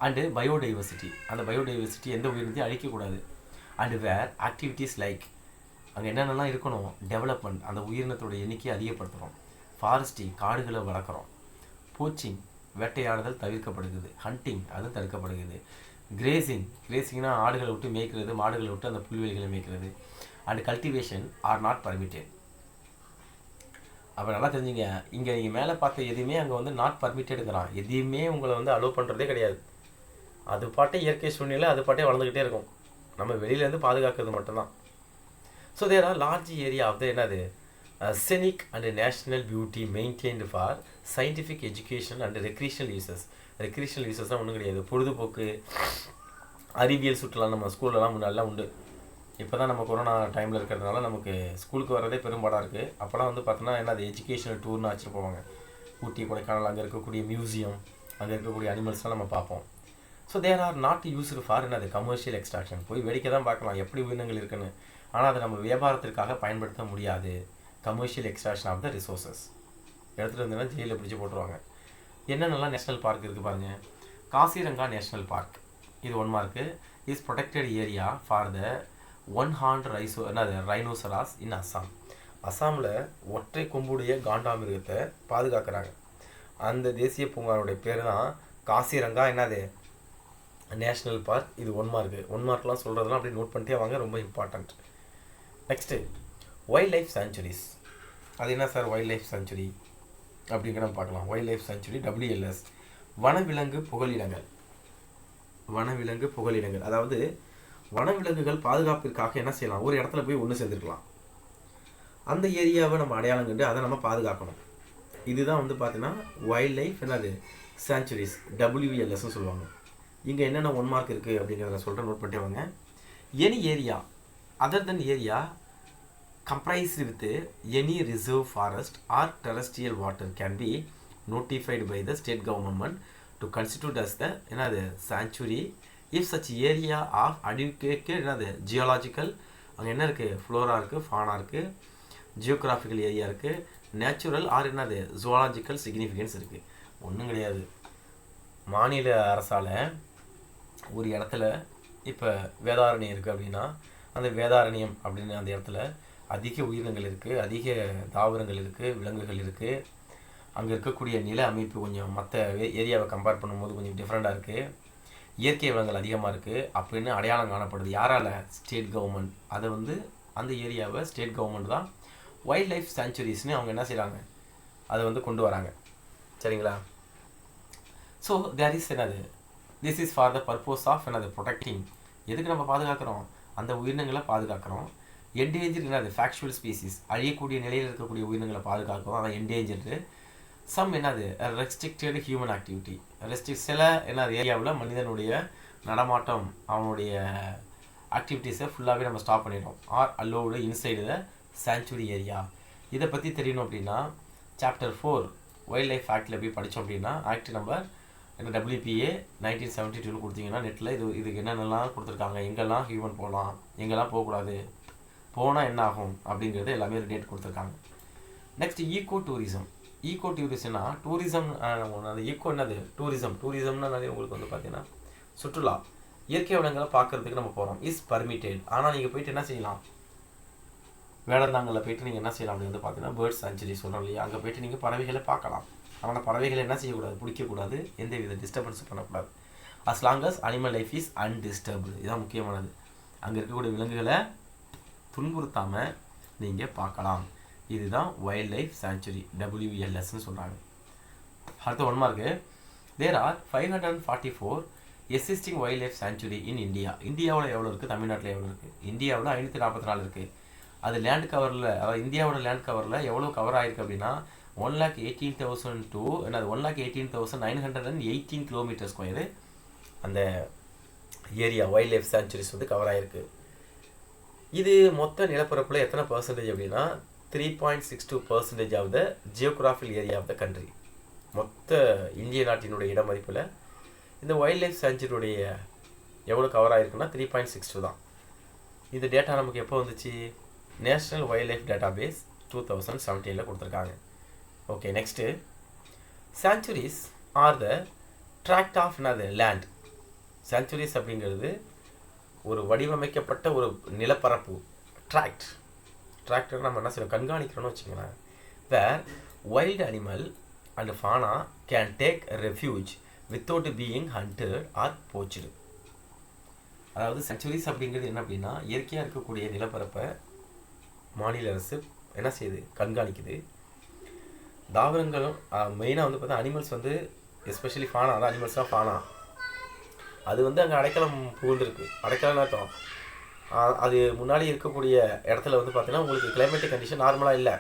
Speaker 1: அண்டு பயோடைவர்சிட்டி, அந்த பயோடைவர்சிட்டி எந்த உயிரினத்தையும் அழிக்கக்கூடாது. அண்டு வேர் ஆக்டிவிட்டீஸ் லைக் அங்கே என்னென்னலாம் இருக்கணும்? டெவலப்மெண்ட், அந்த உயிரினத்தோட எண்ணிக்கையை அதிகப்படுத்துகிறோம். ஃபாரஸ்டி, காடுகளை வளர்க்குறோம். போச்சிங், வேட்டையாடுதல் தவிர்க்கப்படுகிறது. ஹண்டிங், அது தடுக்கப்படுகிறது. கிரேசிங்னா ஆடுகளை விட்டு மேய்க்கிறது, மாடுகளை விட்டு அந்த புல்வெளிகளை மேய்க்கிறது. And cultivation are not permitted. அப்போ நல்லா தெரிஞ்சுங்க, இங்கே நீங்கள் மேலே பார்த்த எதுவுமே அங்கே வந்து நாட் பர்மிட்டடுங்கிறான். எதையுமே உங்களை வந்து அலோவ் பண்ணுறதே கிடையாது. அது பாட்டே இயற்கை சூழ்நிலை அது பாட்டே வளர்ந்துக்கிட்டே இருக்கும். நம்ம வெளியிலேருந்து பாதுகாக்கிறது மட்டும்தான். So there are large area of the என்னது scenic and national beauty maintained for scientific education and recreational uses. Recreational யூசஸ்லாம் ஒன்றும் கிடையாது. பொழுதுபோக்கு அறிவியல் சுற்றுலா நம்ம ஸ்கூல்லலாம் முன்னாடிலாம் உண்டு. இப்போ தான் நம்ம கொரோனா டைமில் இருக்கிறதுனால நமக்கு ஸ்கூலுக்கு வரதே பெரும்பாடாக இருக்குது. அப்போலாம் வந்து பார்த்தோன்னா என்ன அது எஜுகேஷனல் டூர்னு வச்சுட்டு போவாங்க. ஊட்டி, கொடைக்கானல், அங்கே இருக்கக்கூடிய மியூசியம், அங்கே இருக்கக்கூடிய அனிமல்ஸ்லாம் நம்ம பார்ப்போம். So there are not used for என்னது கமர்ஷியல் எக்ஸ்ட்ராக்ஷன். போய் வேடிக்கை தான் பார்க்கலாம் எப்படி உயிரினங்கள் இருக்குன்னு. ஆனால் அதை நம்ம வியாபாரத்திற்காக பயன்படுத்த முடியாது. Commercial extraction of the resources. எடுத்துகிட்டு வந்தீங்கன்னா ஜெயிலில் பிடிச்சி போட்டுருவாங்க. என்னென்னலாம் நேஷ்னல் பார்க் இருக்குது பாருங்கள். காசிரங்கா நேஷ்னல் பார்க், இது 1 mark. Is protected area for the one horn rhinoceros in Assam. அஸ்ஸாமில் ஒற்றை கொம்புடைய காண்டாமிருகத்தை பாதுகாக்கிறாங்க. அந்த தேசிய பூங்காவுடைய பேர் தான் காசிரங்கா என்னது நேஷ்னல் பார்க். இது 1 மார்க்கு. 1 மார்க்லாம் சொல்கிறதுலாம் அப்படி நோட் பண்ணிட்டே வாங்க, ரொம்ப important. Next wild life sanctuaries. அது என்ன சார் வைல்ட் லைஃப் சாங்சுரி அப்படிங்கிற நம்ம பார்க்கலாம். வைல்ட் லைஃப் சாங்சுரி WLS வனவிலங்கு புகலிடங்கள். வனவிலங்கு புகலிடங்கள் அதாவது வனவிலங்குகள் பாதுகாப்பிற்காக என்ன செய்யலாம்? ஒரு இடத்துல போய் ஒன்று சேர்ந்துருக்கலாம். அந்த ஏரியாவை நம்ம அடையாளம் கண்டு அதை நம்ம பாதுகாக்கணும். இதுதான் வந்து பார்த்தீங்கன்னா வைல்ட் லைஃப் என்னது சாங்சுரிஸ் WLSன்னு சொல்லுவாங்க. இங்கே என்னென்ன 1 மார்க் இருக்குது அப்படிங்கிறத சொல்கிறேன், நோட் பண்ணிட்டே வாங்க. Any area other then area comprised with any reserve forest or terrestrial water can be notified by the state government to constitute as the என்னது sanctuary if such area of adequate என்னது geological அங்கே என்ன இருக்குது Flora இருக்குது, fauna இருக்குது, geographical area இருக்குது, natural R என்னது zoological significance இருக்குது. ஒன்றும் கிடையாது. மாநில அரசால் ஒரு இடத்துல இப்போ வேதாரண்யம் இருக்குது அப்படின்னா அந்த வேதாரண்யம் அப்படின்னு அந்த இடத்துல அதிக உயிரினங்கள் இருக்குது, அதிக தாவரங்கள் இருக்குது, விலங்குகள் இருக்குது. அங்கே இருக்கக்கூடிய நில அமைப்பு கொஞ்சம் மற்ற ஏரியாவை கம்பேர் பண்ணும்போது கொஞ்சம் டிஃப்ரெண்ட்டாக இருக்குது. இயற்கை வளங்கள் அதிகமாக இருக்குது அப்படின்னு அடையாளம் காணப்படுது. யாரால்? State government. அதை வந்து அந்த ஏரியாவை ஸ்டேட் கவர்மெண்ட் தான் வைல்ட் லைஃப் சாங்சுரிஸ்னு அவங்க என்ன செய்கிறாங்க, அதை வந்து கொண்டு வராங்க. சரிங்களா? ஸோ தேர் இஸ் என்னது, this is for the purpose of என்னது, ப்ரொடெக்டிங். எதுக்கு நம்ம பாதுகாக்கிறோம்? அந்த உயிரினங்களை பாதுகாக்கிறோம். என்டேஞ்சர் என்னது, ஃபேக்சுவல் ஸ்பீசிஸ், அழியக்கூடிய நிலையில் இருக்கக்கூடிய உயிரினங்களை பாதுகாக்கிறோம். அதான் என்டேஞ்சர்டு. சம் என்னது, ரெஸ்ட்ரிக்டட் ஹியூமன் ஆக்டிவிட்டி. சில என்னது ஏரியாவில் மனிதனுடைய நடமாட்டம், அவனுடைய ஆக்டிவிட்டீஸை ஃபுல்லாகவே நம்ம ஸ்டாப் பண்ணிடுறோம். Are allowed inside the sanctuary area. இதை பற்றி தெரியணும் அப்படின்னா சாப்டர் 4 வைல்ட் லைஃப் ஆக்டில் போய் படித்தோம் அப்படின்னா ஆக்ட் நம்பர் WPA 1972 கொடுத்தீங்கன்னா நெட்டில் இதுக்கு என்னென்னலாம் கொடுத்துருக்காங்க, எங்கெல்லாம் ஹியூமன் போகலாம், எங்கெல்லாம் போகக்கூடாது, போனால் என்ன ஆகும் அப்படிங்கிறது எல்லாமே ஒரு டேட் கொடுத்துருக்காங்க. Next eco tourism. ஈகோ டூரிசம்னா டூரிசம், அது ஈகோ என்னது, டூரிசம்னா உங்களுக்கு வந்து பார்த்தீங்கன்னா சுற்றுலா, இயற்கை வளங்களை பார்க்குறதுக்கு நம்ம போகிறோம். Is permitted. ஆனால் நீங்கள் போயிட்டு என்ன செய்யலாம், வேடந்தாங்களில் போயிட்டு நீங்கள் என்ன செய்யலாம் அப்படின்னு வந்து பார்த்தீங்கன்னா பேர்ட்ஸ் சாங்சுரி சொல்கிறோம் இல்லையா, அங்கே போயிட்டு நீங்கள் பறவைகளை பார்க்கலாம். ஆனால் பறவைகளை என்ன செய்யக்கூடாது, பிடிக்கக்கூடாது, எந்த வித டிஸ்டர்பன்ஸும் பண்ணக்கூடாது. As long as animal life is undisturbed. இதுதான் முக்கியமானது. அங்கே இருக்கக்கூடிய விலங்குகளை துன்புறுத்தாமல் நீங்கள் பார்க்கலாம். இதுதான் வைல்ட் லைஃப் சாங்சுரி, WLSன்னு சொல்கிறாங்க. அடுத்த 1 mark. There are 544 existing wildlife sanctuary in India. இந்தியாவில் எவ்வளோ இருக்குது, தமிழ்நாட்டில் எவ்வளோ இருக்குது? இந்தியாவில் 544 இருக்குது. அது லேண்ட் கவரில், அதாவது இந்தியாவோட லேண்ட் கவரில் எவ்வளோ கவர் ஆகிருக்கு அப்படின்னா 1,18,000 to 1,18,918 கிலோமீட்டர் ஸ்கொயரு அந்த ஏரியா வைல்ட் லைஃப் சாங்சுரிஸ் வந்து கவர் ஆகிருக்கு. இது மொத்த நிலப்பரப்பில் எத்தனை பர்சன்டேஜ் அப்படின்னா 3.62% of the geographical area of the country. மொத்த இந்திய நாட்டினுடைய இட மதிப்பில் இந்த வைல்ட் லைஃப் சாங்சுரியுடைய எவ்வளோ கவர் ஆகிருக்குன்னா 3.62 தான். இந்த டேட்டா நமக்கு எப்போ வந்துச்சு, national wildlife database 2017 கொடுத்துருக்காங்க. Okay, next sanctuaries are the tract of என்னது லேண்ட். சாங்சுரிஸ் அப்படிங்கிறது ஒரு வடிவமைக்கப்பட்ட ஒரு நிலப்பரப்பு. ட்ராக்டர் நம்ம என்ன செய்யணும், கண்காணிக்கிறோன்னு வச்சுக்கோங்களேன். Where wild animal and fauna can take refuge without being hunted or poached. அதாவது சாங்சுரிஸ் அப்படிங்கிறது என்ன அப்படின்னா இயற்கையாக இருக்கக்கூடிய நிலப்பரப்பை மாநில அரசு என்ன செய்யுது, கண்காணிக்குது. தாவரங்களும் மெயினாக வந்து பார்த்தா அனிமல்ஸ் வந்து எஸ்பெஷலி ஃபானா, அதான் அனிமல்ஸ்லாம் ஃபானா, அது வந்து அங்கே அடைக்கலம் புகுந்துருக்கு. அடைக்கலம்னு அர்த்தம் அது முன்னாடி இருக்கக்கூடிய இடத்துல வந்து பார்த்தீங்கன்னா உங்களுக்கு கிளைமேட்டிக் கண்டிஷன் நார்மலாக இல்லை,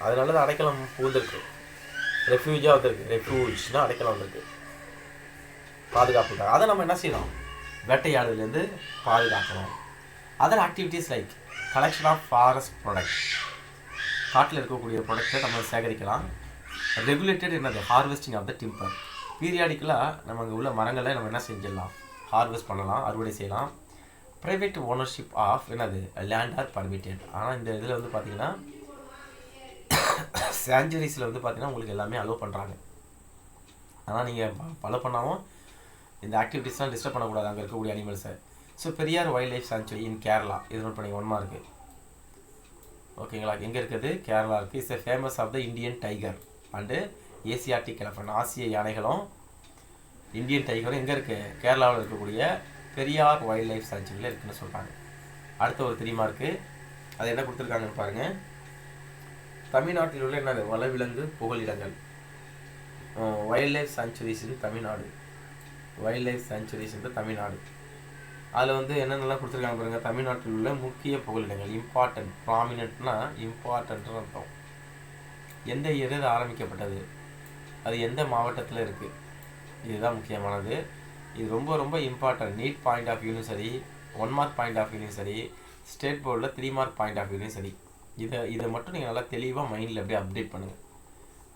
Speaker 1: அதனால தான் அடைக்கலம் புகுந்துருக்கு. ரெஃப்யூஜாக வந்துருக்கு, ரெஃப்யூஜ்னால் அடைக்கலம் வந்துருக்கு பாதுகாப்புக்காக. அதை நம்ம என்ன செய்யணும், வேட்டையாடுலேருந்து பாதுகாக்கணும். Other activities like collection of forest product, காட்டில் இருக்கக்கூடிய ப்ராடக்டை நம்ம சேகரிக்கலாம். ரெகுலேட்டட் என்னது, ஹார்வெஸ்டிங் ஆஃப் த டிம்பர். பீரியாடிக்கலாக நம்ம அங்கே உள்ள மரங்களை நம்ம என்ன செஞ்சிடலாம், ஹார்வெஸ்ட் பண்ணலாம், அறுவடை செய்யலாம். ப்ரைவேட் ஓனர்ஷிப் ஆஃப் என்னது லேண்ட் ஆர் பர்மிட்டட். ஆனால் இந்த இதில் வந்து பார்த்தீங்கன்னா சாங்சுரிஸில் வந்து பார்த்தீங்கன்னா உங்களுக்கு எல்லாமே அலோவ் பண்ணுறாங்க. ஆனால் நீங்கள் ஃபாலோ பண்ணாமல் இந்த ஆக்டிவிட்டீஸ்லாம் டிஸ்டர்ப் பண்ணக்கூடாது அங்கே இருக்கக்கூடிய அனிமல்ஸை. So Periyar wildlife sanctuary in Kerala, இது நோட் பண்ணி 1 மார்க்கு. ஓகேங்களா, எங்கே இருக்குது, கேரளா இருக்குது. It's a famous of the Indian tiger and Asiatic elephant. ஆசிய யானைகளும் இந்தியன் டைகரும் எங்கே இருக்குது, கேரளாவில் இருக்கக்கூடிய பெரியார் வைல்ட் லைஃப் சாங்சுரியில் இருக்குன்னு சொல்கிறாங்க. அடுத்த ஒரு 3 மார்க்கு. அது என்ன கொடுத்துருக்காங்கன்னு பாருங்கள். தமிழ்நாட்டில் உள்ள என்னது வனவிலங்கு புகலிடங்கள். வைல்ட் லைஃப் சாங்சுரிஸ் இன் தமிழ்நாடு, வைல்ட் லைஃப் சாங்சுரிஸ் இன் தமிழ்நாடு. அதில் வந்து என்னென்னலாம் கொடுத்துருக்காங்க பாருங்கள். தமிழ்நாட்டில் உள்ள முக்கிய புகலிடங்கள். இம்பார்ட்டன்ட், ப்ராமினென்ட்னா இம்பார்ட்டன்ட்னு அர்த்தம். எந்த இயர் இது ஆரம்பிக்கப்பட்டது, அது எந்த மாவட்டத்தில் இருக்குது, இதுதான் முக்கியமானது. இது ரொம்ப ரொம்ப இம்பார்ட்டன்ட். நீட் பாயிண்ட் ஆஃப் வியூலையும் சரி, 1 மார்க் பாயிண்ட் ஆஃப் வியூலையும் சரி, ஸ்டேட் போர்டில் 3 மார்க் பாயிண்ட் ஆஃப் வியூலையும் சரி. இதை மட்டும் நீங்கள் நல்லா தெளிவாக மைண்டில் அப்படியே அப்டேட் பண்ணுங்கள்.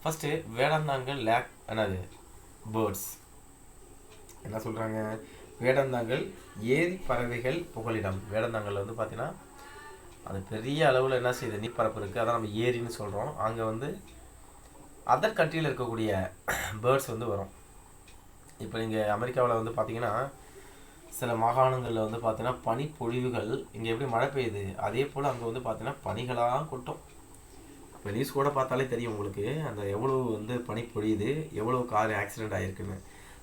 Speaker 1: ஃபஸ்ட்டு வேடந்தாங்கல் லேக் என்னது பேர்ட்ஸ் என்ன சொல்கிறாங்க, வேடந்தாங்கல் ஏரி பறவைகள் புகலிடம். வேடந்தாங்கல் வந்து பார்த்தீங்கன்னா அது பெரிய அளவில் என்ன செய்யுது, நீர்ப்பரப்பு இருக்குது, அதான் நம்ம ஏரின்னு சொல்கிறோம். அங்கே வந்து அதர் கண்ட்ரியில் இருக்கக்கூடிய பேர்ட்ஸ் வந்து வரும். இப்போ நீங்கள் அமெரிக்காவில் வந்து பார்த்தீங்கன்னா சில மாகாணங்களில் வந்து பார்த்தீங்கன்னா பனிப்பொழிவுகள், இங்கே எப்படி மழை பெய்யுது அதே போல் அங்கே வந்து பார்த்தீங்கன்னா பனிகளாக கொட்டும். இப்போ நியூஸ் கூட பார்த்தாலே தெரியும் உங்களுக்கு அந்த எவ்வளோ வந்து பனி பொழியுது, எவ்வளோ கார் ஆக்சிடெண்ட் ஆகிருக்குன்னு.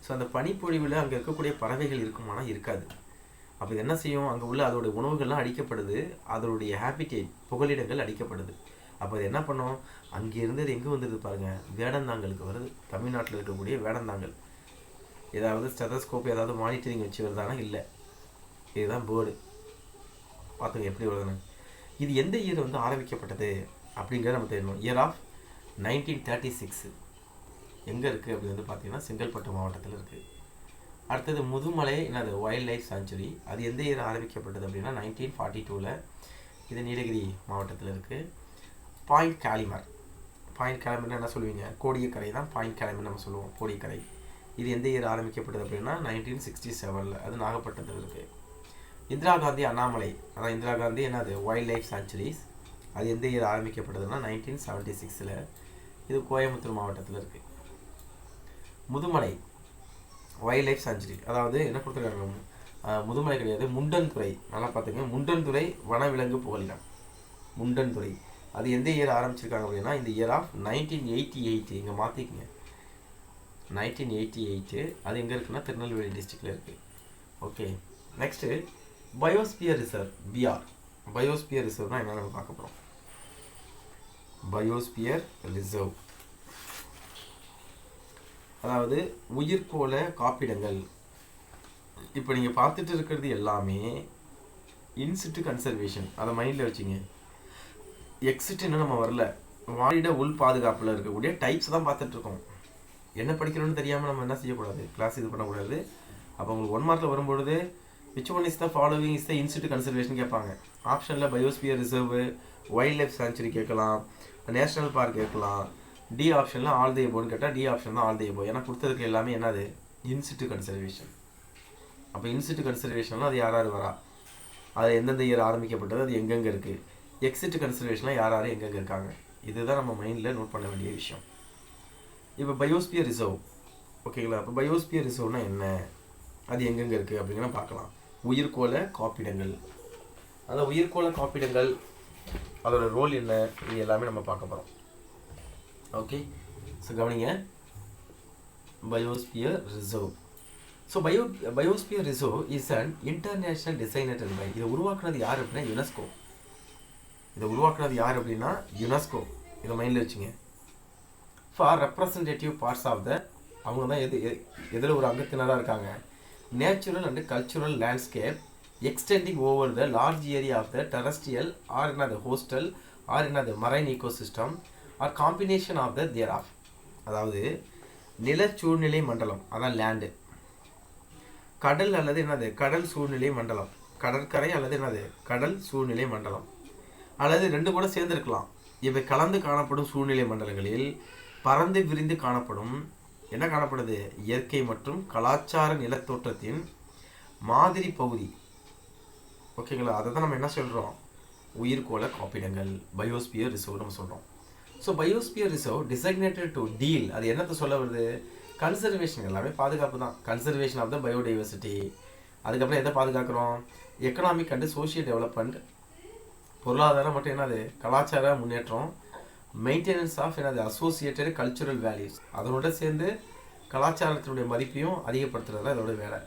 Speaker 1: ஸோ அந்த பனிப்பொழிவில் அங்கே இருக்கக்கூடிய பறவைகள் இருக்குமானா இருக்காது. அப்போ இது என்ன செய்யும், அங்கே உள்ள அதோடைய உணவுகள்லாம் அழிக்கப்படுது, அதோடைய ஹேபிடேட் புகலிடங்கள் அழிக்கப்படுது. அப்போ அது என்ன பண்ணும், அங்கேருந்து அது எங்கே வந்துடுது பாருங்கள், வேடந்தாங்கலுக்கு வருது. தமிழ்நாட்டில் இருக்கக்கூடிய வேடந்தாங்கல். ஏதாவது ஸ்டெதஸ்கோப் ஏதாவது மானிட்டரிங் வச்சு வருதானா, இல்லை. இதுதான் பேர்டு. பார்த்துங்க எப்படி வருதுன்னு. இது எந்த இயர் வந்து ஆரம்பிக்கப்பட்டது அப்படிங்கிறத நம்ம தெரியணும். இயர் ஆஃப் 1936 எங்கே இருக்குது அப்படின்னு வந்து பார்த்தீங்கன்னா செங்கல்பட்டு மாவட்டத்தில் இருக்குது. அடுத்தது முதுமலை என்னது வைல்ட் லைஃப் சாங்சுரி, அது எந்த இயர் ஆரம்பிக்கப்பட்டது அப்படின்னா 1942. இது நீலகிரி மாவட்டத்தில் இருக்குது. பாயிண்ட் காலிமர், பாயிண்ட் காலிமர்னு என்ன சொல்லுவீங்க, கோடியக்கரை தான் பாயிண்ட் காலிமர் நம்ம சொல்லுவோம், கோடியக்கரை. இது எந்த இயர் ஆரம்பிக்கப்பட்டது அப்படின்னா 1967, அது நாகப்பட்டினத்தில் இருக்குது. இந்திரா காந்தி அண்ணாமலை, அதான் இந்திரா காந்தி என்னது வைல்ட் லைஃப் சாங்சுரிஸ், அது எந்த இயர் ஆரம்பிக்கப்பட்டதுன்னா 1976, இது கோயம்புத்தூர் மாவட்டத்தில் இருக்குது. முதுமலை வைல்ட் லைஃப் சாங்சுரி, அதாவது என்ன கொடுத்துருக்காங்க, முதுமலை கிடையாது, முண்டன்துறை, நல்லா பார்த்துங்க, முண்டன்துறை வனவிலங்கு புகலிடம், முண்டன்துறை. அது எந்த இயர் ஆரம்பிச்சிருக்காங்க அப்படின்னா இந்த இயர் ஆஃப் 1988, இங்கே மாற்றிக்குங்க 1988, அது எங்கே இருக்குன்னா திருநெல்வேலி டிஸ்ட்ரிக்டில் இருக்குது. Okay, next biosphere reserve, BR. Biosphere reserve தான் என்ன நம்ம பார்க்க போகிறோம். பயோஸ்பியர் ரிசர்வ் அதாவது உயிர்கோள காப்பிடங்கள். இப்போ நீங்கள் பார்த்துட்டு இருக்கிறது எல்லாமே இன்சிட்டு கன்சர்வேஷன், அதை மைண்டில் வச்சுங்க. எக்ஸிட் இன்னும் நம்ம வரல, வாழிட உள் பாதுகாப்பில் இருக்கக்கூடிய டைப்ஸ் தான் பார்த்துட்ருக்கோம். என்ன படிக்கிறோன்னு தெரியாமல் நம்ம என்ன செய்யக்கூடாது, கிளாஸ் இது பண்ணக்கூடாது. அப்போ உங்களுக்கு 1 மார்க்கில் வரும்பொழுது which one is the following is the in situ conservation கேட்பாங்க. ஆப்ஷனில் biosphere reserve, wildlife sanctuary கேட்கலாம், நேஷனல் பார்க் கேட்கலாம். டி ஆப்ஷனில் ஆல் தி எபோன்னு கேட்டால் டி ஆப்ஷன் தான் ஆல் தி எபோ, ஏன்னா கொடுத்ததுக்கு எல்லாமே என்னது இன்சிட்டு கன்சர்வேஷன். அப்போ இன்சிட்டு கன்சர்வேஷன்லாம் அது யார் யார் வரா, அது எந்தெந்த இயர் ஆரம்பிக்கப்பட்டது, அது எங்கெங்கே இருக்குது. எக்ஸிட் கன்சர்வேஷன்லாம் யார் யார் எங்கெங்கே இருக்காங்க, இதுதான் நம்ம மைண்டில் நோட் பண்ண வேண்டிய விஷயம். இப்போ பயோஸ்பியர் ரிசர்வ், ஓகேங்களா. இப்போ பயோஸ்பியர் ரிசர்வ்னா என்ன, அது எங்கெங்கே இருக்குது அப்படிங்கிற பார்க்கலாம். உயிர்கோள காப்பிடங்கள், அந்த உயிர்கோள காப்பிடங்கள் அதோட ரோல் என்ன, இது எல்லாமே நம்ம பார்க்க போகிறோம். ஓகே, ஸோ கவனிங்க, biosphere reserve. So biosphere reserve is an international designated by, இதை உருவாக்குனது யார் அப்படின்னா யுனெஸ்கோ. இதை உருவாக்குனது யார் அப்படின்னா யுனெஸ்கோ, இதை மைண்டில் வச்சுங்க. For representative parts of the, அவங்க தான் எதில் ஒரு அங்கத்தினராக இருக்காங்க, natural and cultural landscape extending over the large area of the terrestrial or என்னது ஹோஸ்டல் ஆர் என்னது marine ecosystem or combination of the their of. அதாவது நில சூழ்நிலை மண்டலம், அதான் லேண்டு, கடல் அல்லது என்னது கடல் சூழ்நிலை மண்டலம், கடற்கரை அல்லது என்னது கடல் சூழ்நிலை மண்டலம், அல்லது ரெண்டு கூட சேர்ந்துருக்கலாம். இவை கலந்து காணப்படும் சூழ்நிலை மண்டலங்களில் பறந்து விரிந்து காணப்படும் என்ன காணப்படுது, இயற்கை மற்றும் கலாச்சார நிலத்தோற்றத்தின் மாதிரி பகுதி. ஓகேங்களா, அதை தான் நம்ம என்ன சொல்கிறோம், உயிர்கோள காப்பிடங்கள், பயோஸ்பியர் ரிசர்வ் நம்ம சொல்கிறோம். So biosphere reserve designated to deal, அது என்னத்தை சொல்ல வருது, கன்சர்வேஷன், எல்லாமே பாதுகாப்பு தான், கன்சர்வேஷன் ஆஃப் த பயோடைவர்சிட்டி. அதுக்கப்புறம் எதை பாதுகாக்கிறோம், எக்கனாமிக் அண்ட் சோஷியல் டெவலப்மெண்ட், பொருளாதாரம் மற்றும் என்னது கலாச்சார முன்னேற்றம், மெயின்டெனன்ஸ் ஆஃப் என்னது அசோசியேட்டட் கல்ச்சுரல் வேல்யூஸ், அதனோட சேர்ந்து கலாச்சாரத்தினுடைய மதிப்பையும் அதிகப்படுத்துறது தான் இதோட வேலை.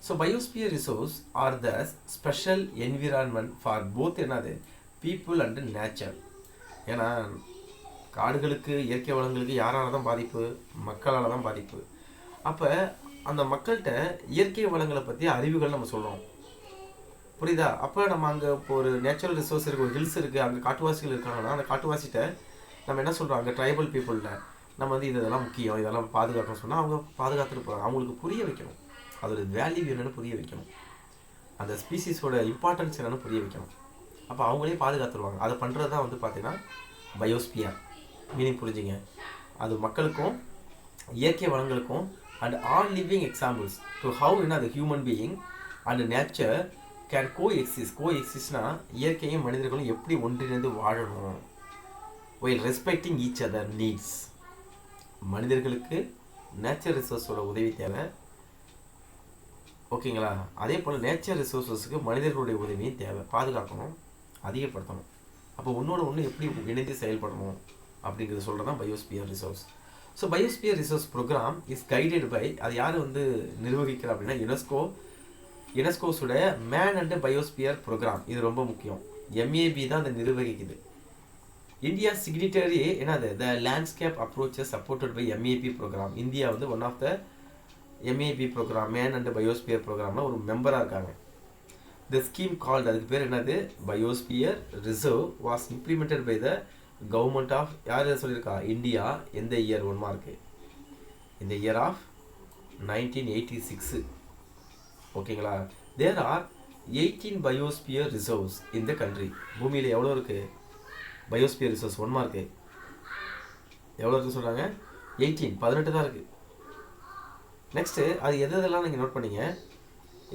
Speaker 1: So biosphere resource R the special environment for both என்னது பீப்புள் அண்ட் நேச்சர். ஏன்னா காடுகளுக்கு இயற்கை வளங்களுக்கு யாரால தான் பாதிப்பு, மக்களால் தான் பாதிப்பு. அப்போ அந்த மக்கள்கிட்ட இயற்கை வளங்களை பற்றி அறிவுகள் நம்ம சொல்கிறோம், புரியுதா. அப்போ நம்ம அங்கே இப்போ ஒரு நேச்சுரல் ரிசோர்ஸ் இருக்குது, ஒரு ஹில்ஸ் இருக்குது, அங்கே காட்டுவாசிகள் இருக்காங்கன்னா அந்த காட்டுவாசிட்ட நம்ம என்ன சொல்கிறோம், அங்கே ட்ரைபல் பீப்புளில் நம்ம வந்து இதெல்லாம் முக்கியம், இதெல்லாம் பாதுகாக்கணும்னு சொன்னால் அவங்க பாதுகாத்துட்டு போகிறாங்க. அவங்களுக்கு புரிய வைக்கணும், அதோட வேல்யூ என்னென்னு புரிய வைக்கணும், அந்த ஸ்பீசிஸோட இம்பார்ட்டன்ஸ் என்னென்னு புரிய வைக்கணும். அப்போ அவங்களே பாதுகாத்துருவாங்க. அதை பண்ணுறது தான் வந்து பார்த்திங்கன்னா பயோஸ்பியர். மீனிங் புரிஞ்சுங்க, அது மக்களுக்கும் இயற்கை வளங்களுக்கும் and all living examples to how என்ன அது human being and nature can கோ எக்ஸிஸ்ட்னா இயற்கையும் மனிதர்களும் எப்படி ஒன்றிணைந்து வாழணும், while respecting each other needs. மனிதர்களுக்கு நேச்சர் ரிசோர்ஸோட உதவி தேவை, ஓகேங்களா. அதே போல் நேச்சர் ரிசோர்ஸஸுக்கு மனிதர்களுடைய உதவியும் தேவை, பாதுகாக்கணும், அதிகப்படுத்தணும். அப்போ ஒன்றோட ஒன்று எப்படி இணைந்து செயல்படணும் அப்படிங்கிறது சொல்கிறது தான் biosphere resource. So biosphere resource programme is guided by, அது யார் வந்து நிர்வகிக்கிறா அப்படின்னா யுனெஸ்கோஸோட மேன் அண்ட் பயோஸ்பியர் ப்ரோக்ராம். இது ரொம்ப முக்கியம். எம்ஏபி தான் அதை நிர்வகிக்குது. இந்தியா சிக்னிட்டரி என்னது, the landscape approaches supported by MAB programme. India வந்து one of the MAB programme, man and biosphere ப்ரோக்ராமில் ஒரு மெம்பராக இருக்காங்க. த ஸ்கீம் கால்டு, அதுக்கு பேர் என்னது, biosphere reserve was implemented by the government of, யார் சொல்லியிருக்கா, இந்தியா. எந்த இயர், 1 மார்க்கு, இந்த இயர் ஆஃப் 1986. ஓகேங்களா. தேர் ஆர் 18 பயோஸ்பியர் ரிசர்வ்ஸ் இந்த கண்ட்ரி. பூமியில் எவ்வளோ இருக்குது பயோஸ்பியர் ரிசோர்ஸ், 1 மார்க்கு எவ்வளோ இருக்குது சொல்கிறாங்க, 18 தான் இருக்குது. நெக்ஸ்ட்டு அது எதெல்லாம் நீங்கள் நோட் பண்ணீங்க,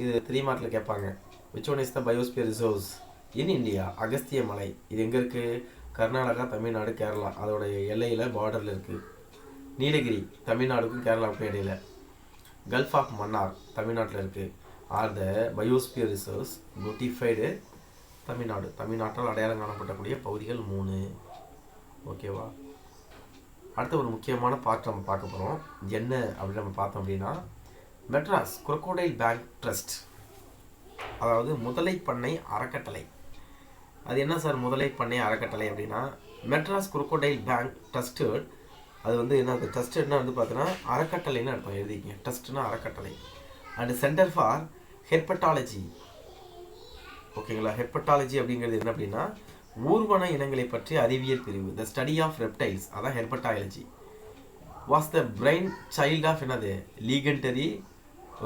Speaker 1: இது 3 மார்க்கில் கேட்பாங்க. Which one is the biosphere resource in India? Agasthya Malai. இது எங்கே இருக்குது, கர்நாடகா, தமிழ்நாடு, கேரளா அதோடைய எல்லையில் பார்டரில் இருக்குது. நீலகிரி தமிழ்நாடுக்கும் கேரளாவுக்கும் இடையில். கல்ஃப் ஆஃப் மன்னார் தமிழ்நாட்டில் இருக்குது. Are the biosphere resource notified தமிழ்நாட்டால் அடையாளம் காணப்படக்கூடிய பகுதிகள் 3. ஓகேவா. அடுத்த ஒரு முக்கியமான பார்ட் நம்ம பார்க்க போகிறோம். என்ன அப்படின்னு நம்ம பார்த்தோம் அப்படின்னா, மெட்ராஸ் குரோக்கோடைல் பேங்க் ட்ரஸ்ட், அதாவது முதலை பண்ணை அறக்கட்டளை. அது என்ன சார் முதலை பண்ணை அறக்கட்டளை அப்படின்னா, மெட்ராஸ் குரோக்கோடைல் பேங்க் ட்ரஸ்டட். அது வந்து என்ன, அந்த ட்ரஸ்டட்னா வந்து பார்த்தீங்கன்னா அறக்கட்டளைன்னு அர்த்தம், எழுதிக்கிங்க. ட்ரஸ்ட்னா அறக்கட்டளை. And centre for herpetology. ஓகேங்களா. ஹெர்பட்டாலஜி அப்படிங்கிறது என்ன அப்படின்னா, ஊர்வன இனங்களை பற்றிய அறிவியல் பிரிவு. த ஸ்டடி ஆஃப் ரெப்டைல்ஸ், அதான் herpetology. Was the brainchild of என்னது, லீகண்டரி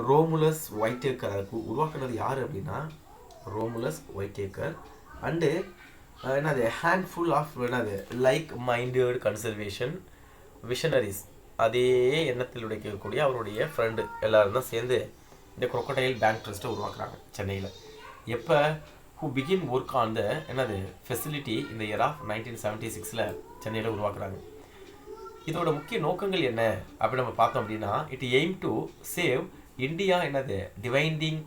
Speaker 1: ரோமுலஸ் ஒயிட்டேக்கர். அதுக்கு உருவாக்குனது யார் அப்படின்னா ரோமுலஸ் ஒயிட்டேக்கர். அண்டு என்னது, ஹேண்ட்ஃபுல் ஆஃப் என்னது, லைக் மைண்டட் கன்சர்வேஷன் விஷனரிஸ். அதே எண்ணத்தில் உடைக்கக்கூடிய அவருடைய ஃப்ரெண்டு எல்லாரும் தான் சேர்ந்து இந்த குரோக்கோடைல் பேங்க் ட்ரஸ்ட்டை உருவாக்குறாங்க சென்னையில். எப்போ, who begin work on the என்னது ஃபெசிலிட்டி இந்த இயர் ஆஃப் 1976 சென்னையில் உருவாக்குறாங்க. இதோட முக்கிய நோக்கங்கள் என்ன அப்படின்னு நம்ம பார்த்தோம் அப்படின்னா, it aim to save India என்னது டிவைண்டிங்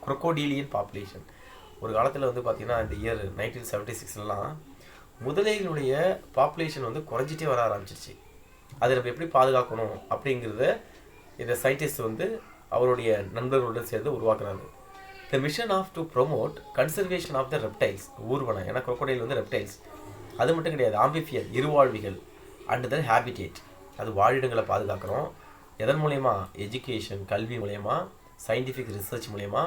Speaker 1: குரோக்கோடீலியன் பாப்புலேஷன். ஒரு காலத்தில் வந்து பார்த்திங்கன்னா இந்த இயர் 1976 முதலையினுடைய பாப்புலேஷன் வந்து குறைஞ்சிட்டே வர ஆரம்பிச்சிருச்சு. அதை நம்ம எப்படி பாதுகாக்கணும் அப்படிங்கிறத இந்த சயின்டிஸ்ட் வந்து அவருடைய நண்பர்களுடன் சேர்ந்து உருவாக்குறாங்க. The mission of to promote conservation of the reptiles, ஊர்வன, ஏன்னா குரோக்கோடைல் வந்து ரெப்டைல்ஸ். அது மட்டும் கிடையாது, ஆம்பிஃபியன் இருவாழ்விகள், அண்ட் த ஹேபிடேட், அது வாழிடங்களை பாதுகாக்கிறோம். எதன் மூலயமா, எஜுகேஷன் கல்வி மூலயமா, சயின்டிஃபிக் ரிசர்ச் மூலயமா,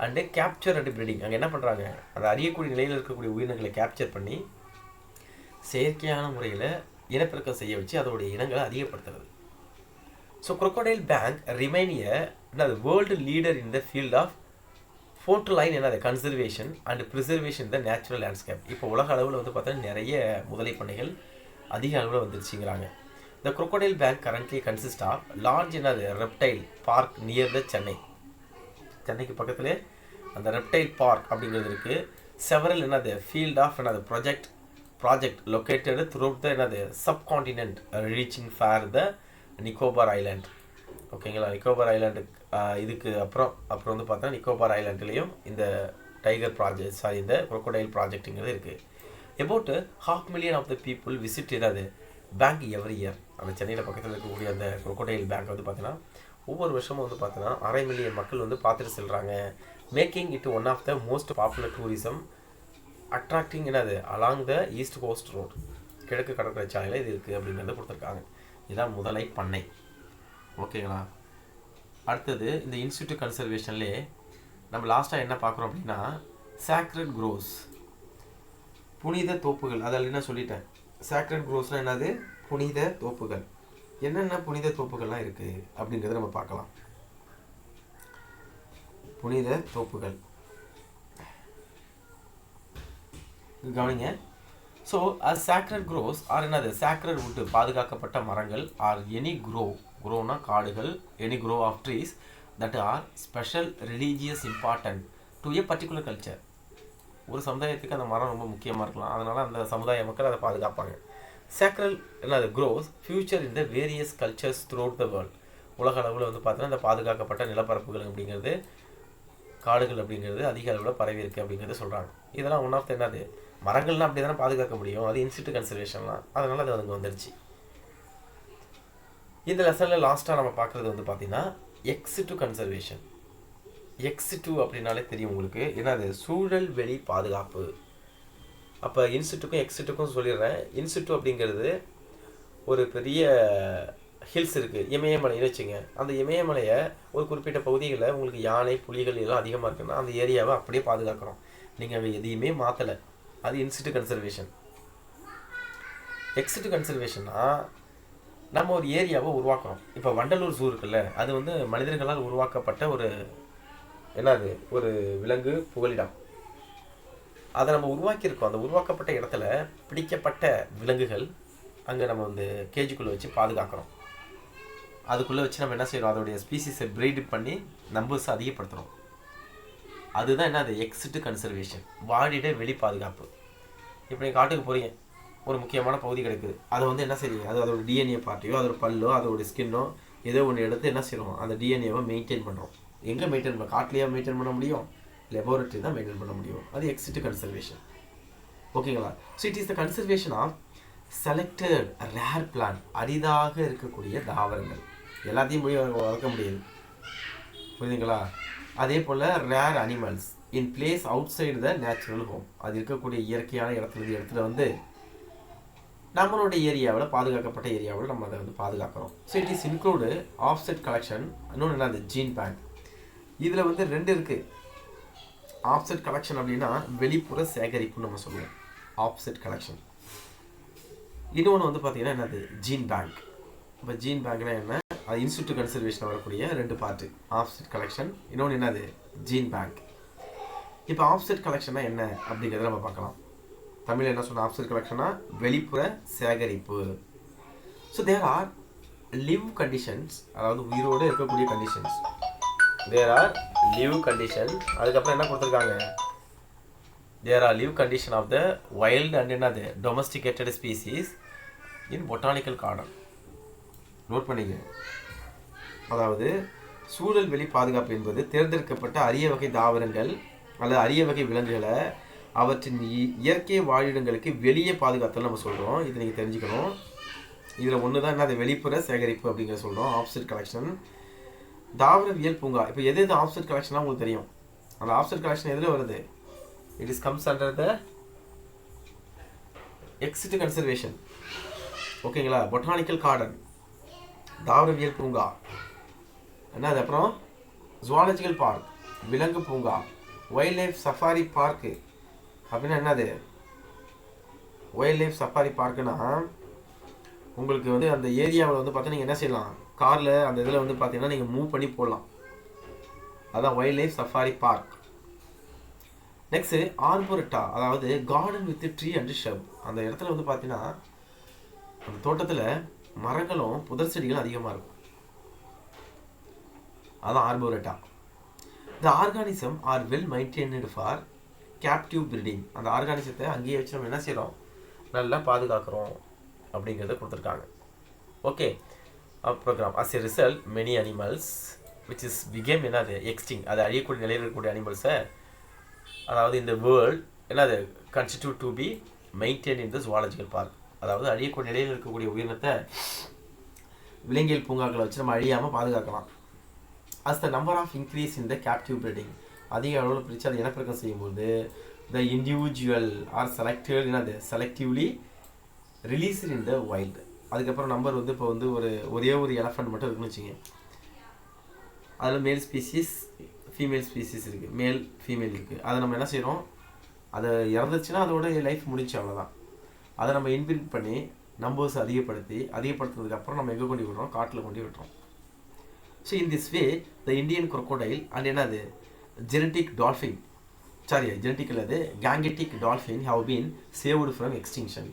Speaker 1: அண்டு கேப்சர் அண்ட் ப்ரீடிங். அங்கே என்ன பண்ணுறாங்க, அந்த அறியக்கூடிய நிலையில் இருக்கக்கூடிய உயிரினங்களை கேப்சர் பண்ணி செயற்கையான முறையில் இனப்பெருக்கம் செய்ய வச்சு அதோடைய இனங்களை அதிகப்படுத்துறது. ஸோ குரோக்கோடைல் பேங்க் ரிமைன் என்னது world leader in the field of ஃபோட்டோலைன் என்னது conservation and preservation the natural landscape. இப்போ உலக அளவில் வந்து பார்த்தீங்கன்னா நிறைய முதலை பண்ணைகள் அதிக அளவில் வந்துருச்சுங்கிறாங்க. The crocodile bank currently consist of large என்னது ரெப்டைல் பார்க் நியர் த சென்னைக்கு பக்கத்தில் அந்த ரெப்டைல் பார்க் அப்படிங்கிறது இருக்குது. செவரல் என்னது ஃபீல்ட் ஆஃப் என்னது ப்ராஜெக்ட் லொக்கேட்டடு த்ரூட் த என்னது subcontinent reaching far the Nicobar island. ஓகேங்களா. நிக்கோபார் ஐலாண்டு இதுக்கு அப்புறம் வந்து பார்த்தா நிக்கோபார் ஐலாண்ட்லேயும் இந்த டைகர் ப்ராஜெக்ட் இந்த குரோக்கோடைல் ப்ராஜெக்ட்டுங்கிறது இருக்குது. About 500,000 of the people visit என்னது பேங்க் எவ்ரி இயர். அந்த சென்னையில் பக்கத்தில் இருக்கக்கூடிய அந்த குரோக்கோடைல் பேங்க் வந்து பார்த்தீங்கன்னா ஒவ்வொரு வருஷமும் வந்து பார்த்தீங்கன்னா 500,000 மக்கள் வந்து பார்த்துட்டு செல்கிறாங்க. Making it one of the most popular tourism attracting என்னது along the east coast road, கிழக்கு கடற்கரை சாலையில் இது இருக்குது அப்படிங்கிறத கொடுத்துருக்காங்க. இதுதான் முதலை பண்ணை. ஓகேங்களா. அடுத்தது இந்த இன்ஸ்டிடியூட் கன்சர்வேஷன்லேயே நம்ம லாஸ்ட்டாக என்ன பார்க்குறோம் அப்படின்னா சாக்ரட் க்ரோவ்ஸ், புனித தோப்புகள். அதில் என்ன சொல்லிட்டேன், சாக்ரட் க்ரோவ்ஸ்னால் என்னது, புனித தோப்புகள். என்னென்ன புனித தோப்புகள்லாம் இருக்குது அப்படிங்கிறத நம்ம பார்க்கலாம். புனித தோப்புகள் கவனிங்க. ஸோ சாக்ரட் க்ரோவ்ஸ் ஆர் என்னது சாக்ரட் வுட், பாதுகாக்கப்பட்ட மரங்கள், ஆர் எனி க்ரோனா காடுகள், any grove of trees that are special religious important to a particular culture. ஒரு சமுதாயத்துக்கு அந்த மரம் ரொம்ப முக்கியமாக இருக்கலாம், அதனால் அந்த சமுதாய மக்கள் அதை பாதுகாப்பாங்க. சாக்ரல் என்னது groves feature in the various cultures throughout the world. உலக அளவில் வந்து பார்த்தீங்கன்னா இந்த பாதுகாக்கப்பட்ட நிலப்பரப்புகள் அப்படிங்கிறது காடுகள் அப்படிங்கிறது அதிக அளவில் பரவி இருக்குது அப்படிங்கிறத சொல்கிறாங்க. இதெல்லாம் ஒன் ஆஃப் த என்னது மரங்கள்லாம் அப்படி தானே பாதுகாக்க முடியும், அது இன்சிட்டு கன்சர்வேஷன்லாம், அதனால் அது அங்கே வந்துருச்சு. இந்த லெசனில் லாஸ்ட்டாக நம்ம பார்க்குறது வந்து பார்த்திங்கன்னா எக்ஸிட்டு கன்சர்வேஷன். எக்ஸிட்டு அப்படின்னாலே தெரியும் உங்களுக்கு, என்னது சூழல் வெளி பாதுகாப்பு. அப்போ இன்சிட்டுக்கும் எக்ஸிட்டுக்கும் சொல்லிடுறேன். இன்சிட்டு அப்படிங்கிறது ஒரு பெரிய ஹில்ஸ் இருக்குது, இமயமலைன்னு வச்சுங்க. அந்த இமயமலையை ஒரு குறிப்பிட்ட பகுதிகளில் உங்களுக்கு யானை புலிகள் எல்லாம் அதிகமாக இருக்குன்னா அந்த ஏரியாவை அப்படியே பாதுகாக்கிறோம், நீங்கள் அங்கே எதையுமே மாற்றலை, அது இன்சிட்டு கன்சர்வேஷன். எக்ஸிட்டு கன்சர்வேஷன்னா நம்ம ஒரு ஏரியாவை உருவாக்குறோம். இப்போ வண்டலூர் ஜூ இருக்குல்ல, அது வந்து மனிதர்களால் உருவாக்கப்பட்ட ஒரு என்னது ஒரு விலங்கு புகலிடம். அதை நம்ம உருவாக்கியிருக்கோம். அந்த உருவாக்கப்பட்ட இடத்துல பிடிக்கப்பட்ட விலங்குகள் அங்கே நம்ம வந்து கேஜுக்குள்ளே வச்சு பாதுகாக்கிறோம். அதுக்குள்ளே வச்சு நம்ம என்ன செய்கிறோம், அதோடைய ஸ்பீசிஸை ப்ரீட் பண்ணி நம்பர்ஸை அதிகப்படுத்துகிறோம். அதுதான் என்னது எக்ஸிட்டு கன்சர்வேஷன், வாழிட வெளி பாதுகாப்பு. இப்போ நீங்கள் காட்டுக்கு போகிறீங்க, ஒரு முக்கியமான பகுதி கிடைக்குது, அதை வந்து என்ன செய்யுங்க, அது அதோட டிஎன்ஏ பார்ட்டியோ அதோட பல்லோ அதோட ஸ்கின்னோ ஏதோ ஒன்று எடுத்து என்ன செய்கிறோம், அந்த டிஎன்ஏவை மெயின்டைன் பண்ணுறோம். எங்கே மெயின்டைன் பண்ண, காட்டிலேயே மெயின்டைன் பண்ண முடியும், லெபார்ட்டரி தான் மெயின்டைன் பண்ண முடியும். அது எக்ஸிட்டு கன்சர்வேஷன். ஓகேங்களா? So it is the conservation of selected rare plant, அரிதாக இருக்கக்கூடிய தாவரங்கள். எல்லாத்தையும் போய் வளர்க்க முடியாது, புரியுதுங்களா? அதே போல் rare animals in place outside the natural home, அது இருக்கக்கூடிய இயற்கையான இடத்துல வந்து நம்மளுடைய ஏரியாவில் பாதுகாக்கப்பட்ட ஏரியாவில் நம்ம அதை வந்து பாதுகாக்கிறோம். So it is include offsite collection, இன்னொன்று என்னது ஜீன் பேங்க். இதில் வந்து ரெண்டு இருக்குது. ஆஃப்செட் கலெக்ஷன் அப்படின்னா வெளிப்புற சேகரிப்புன்னு நம்ம சொல்லுவோம், ஆஃப்செட் கலெக்ஷன். இன்னொன்று வந்து பார்த்திங்கன்னா என்னது ஜீன் பேங்க். இப்போ ஜீன் பேங்க்னா என்ன, அது இன்ஸ்டியூட் கன்சர்வேஷன் வரக்கூடிய ரெண்டு பார்ட்டு, ஆஃப்செட் கலெக்ஷன், இன்னொன்று என்னது ஜீன் பேங்க். இப்போ ஆஃப்செட் கலெக்ஷன்னா என்ன அப்படிங்கிறத நம்ம பார்க்கலாம். தமிழில் என்ன சொன்ன, ஆஃப்செட் கலெக்ஷனா வெளிப்புற சேகரிப்பு. So there are live conditions, அதாவது உயிரோடு இருக்கக்கூடிய conditions. There are live condition. அதுக்கப்புறம் என்ன கொடுத்துருக்காங்க, there are live condition of the wild and என்னது domesticated species in botanical garden. Note பண்ணிங்க. அதாவது சூழல் வெளி பாதுகாப்பு என்பது தேர்ந்தெடுக்கப்பட்ட அரிய வகை தாவரங்கள் அல்லது அரிய வகை விலங்குகளை அவற்றின் இயற்கை வாழிடங்களுக்கு வெளியே பாதுகாத்தல் நம்ம சொல்கிறோம். இதை நீங்கள் தெரிஞ்சுக்கணும். இதில் ஒன்று தான் என்ன, அது வெளிப்புற சேகரிப்பு அப்படிங்கிற சொல்கிறோம், ஆஃப்செட் கலெக்ஷன். தாவரவியல் பூங்கா, இப்போ எது எது ஆஃப்செட் கலெக்ஷனாக உங்களுக்கு தெரியும். அந்த ஆஃப்செட் கலெக்ஷன் எதில் வருது, it is comes under the exit conservation. ஓகேங்களா? பொட்டானிக்கல் கார்டன், தாவரவியல் பூங்கா, என்னது, அப்புறம் ஜுவாலஜிக்கல் பார்க் விலங்கு பூங்கா, வைல்ட் லைஃப் சஃபாரி பார்க்கு. அப்படின்னா என்னது, வைல்ட் லைஃப் சஃபாரி பார்க்குன்னா உங்களுக்கு வந்து அந்த ஏரியாவில் வந்து பார்த்தா நீங்கள் என்ன செய்யலாம், காரில் அந்த இதில் வந்து பார்த்தீங்கன்னா நீங்கள் மூவ் பண்ணி போடலாம். அதான் wildlife safari park. Next arboreta, அதாவது garden with tree and shrub. அந்த இடத்துல வந்து பார்த்தீங்கன்னா அந்த தோட்டத்தில் மரங்களும் புதர் செடிகளும் அதிகமாக இருக்கும், அதான் arboreta. The organism are well maintained for captive breeding. அந்த ஆர்கானிசத்தை அங்கேயே வச்சு நம்ம என்ன செய்கிறோம், நல்லா பாதுகாக்கிறோம் அப்படிங்கிறத கொடுத்துருக்காங்க. Okay, programme as a result many animals which is become என்னது எக்ஸ்டிங், அது அழியக்கூடிய நிலையில் இருக்கக்கூடிய அனிமல்ஸை, அதாவது இந்த வேர்ல்ட் என்னது constitute to be maintain in the zoological park. அதாவது அழியக்கூடிய நிலையில் இருக்கக்கூடிய உயிரினத்தை விலங்கியல் பூங்காக்களை வச்சு நம்ம அழியாமல் பாதுகாக்கலாம். As the number of increase in the captive breeding, அதிக அளவில் பிரித்து அதை இனப்பெருக்கம் செய்யும்போது த இண்டிவிஜுவல் ஆர் செலக்டட் என்னது selectively released in the wild. அதுக்கப்புறம் நம்பர் வந்து இப்போ வந்து ஒரே ஒரு எலஃபண்ட் மட்டும் இருக்குன்னு வச்சுங்க, அதில் மேல் ஸ்பீசிஸ் ஃபீமேல் ஸ்பீசிஸ் இருக்குது, மேல் ஃபீமேல் இருக்குது. அதை நம்ம என்ன செய்கிறோம், அதை இறந்துச்சுன்னா அதோட லைஃப் முடிச்சு, அவ்வளோதான். அதை நம்ம இன்பில்ட் பண்ணி நம்பர்ஸ் அதிகப்படுத்துறதுக்கப்புறம் நம்ம எங்கே கொண்டு விடுறோம், காட்டில் கொண்டு விடுறோம். So in this way the Indian crocodile and என்னது ஜெனட்டிக் டால்ஃபின், ஜெனட்டிக் அல்லது Gangetic dolphin have been saved from extinction.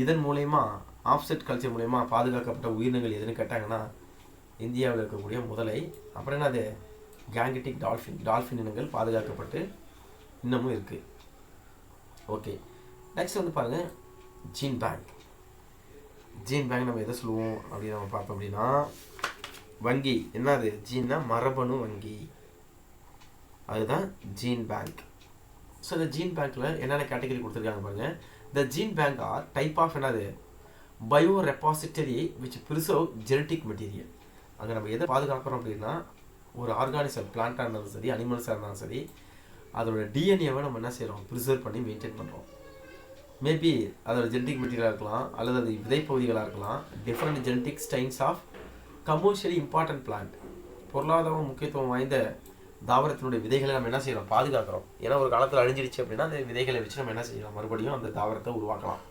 Speaker 1: இதன் மூலயமா ஆஃப்செட் கல்ச்சர் மூலயமா பாதுகாக்கப்பட்ட உயிரினங்கள் எதுன்னு கேட்டாங்கன்னா இந்தியாவில் இருக்கக்கூடிய முதலை, அப்புறம் என்னது கேங்கெட்டிக் டால்ஃபின் இனங்கள் பாதுகாக்கப்பட்டு இன்னமும் இருக்குது. ஓகே, நெக்ஸ்ட் வந்து பாருங்கள் ஜீன் பேங்க். நம்ம எதை சொல்லுவோம் அப்படின்னு நம்ம பார்த்தோம் அப்படின்னா வங்கி. என்னது ஜீன்னா மரபணு வங்கி. அதுதான் ஜீன் பேங்க். ஸோ இந்த ஜீன் பேங்க்கில் என்னென்ன கேட்டகரி கொடுத்துருக்காங்க பாருங்கள். The gene bank are type of என்னது biorepository which preserve genetic material. அங்கே நம்ம எதை பாதுகாக்கிறோம் அப்படின்னா ஒரு ஆர்கானிசம், பிளான்ட்டாக இருந்தாலும் சரி, அனிமல்ஸாக இருந்தாலும் சரி, அதோட டிஎன்ஏவை நம்ம என்ன செய்கிறோம், ப்ரிசர்வ் பண்ணி மெயின்டைன் பண்ணுறோம். மேபி அதோட ஜெனட்டிக் மெட்டீரியலாக இருக்கலாம், அல்லது அது விதைப்பகுதிகளாக இருக்கலாம். Different genetic strains of commercially important plant, பொருளாதார முக்கியத்துவம் வாய்ந்த தாவரத்தினுடைய விதைகளை நம்ம என்ன செய்யறோம், பாதுகாக்கிறோம். ஏன்னா ஒரு காலத்தில் அழிஞ்சிடுச்சு அப்படின்னா அந்த விதைகளை வச்சு நம்ம என்ன செய்யலாம், மறுபடியும் அந்த தாவரத்தை உருவாக்கலாம்.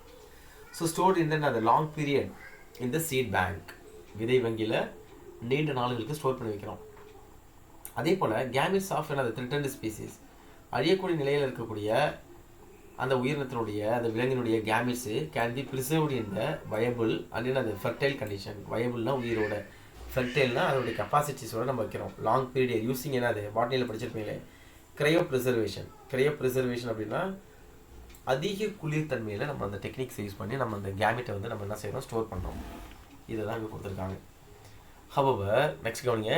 Speaker 1: ஸோ ஸ்டோர்ட் இன் அந்த லாங் பீரியட் இந்த சீட் பேங்க், விதை வங்கியில் நீண்ட நாளுகளுக்கு ஸ்டோர் பண்ணி வைக்கிறோம். அதே போல் கேமிட்ஸ் ஆஃப் அந்த த்ரெட்டன்ட் ஸ்பீசிஸ், அழியக்கூடிய நிலையில் இருக்கக்கூடிய அந்த உயிரினத்தினுடைய அந்த விலங்கினுடைய gametes can be preserved in the viable and அந்த ஃபெர்டைல் கண்டிஷன். வயபிள்னா உயிரோட, ஃபெர்டைல்னா அதோடைய கெப்பாசிட்டிஸோட நம்ம வைக்கிறோம். லாங் பீரியட் யூஸிங் என்னது பாட்னியில் படிச்சிருப்பீங்களே, கிரையோ ப்ரிசர்வேஷன். கிரையோ ப்ரிசர்வேஷன் அப்படின்னா அதிக குளிர்தன்மையில் நம்ம அந்த டெக்னிக்ஸ் யூஸ் பண்ணி நம்ம அந்த கேமிட்டை வந்து நம்ம என்ன செய்யறோம், ஸ்டோர் பண்ணுறோம். இதை தான் இங்கே கொடுத்துருக்காங்க. ஹவவர் நெக்ஸ்ட் கவனிங்க.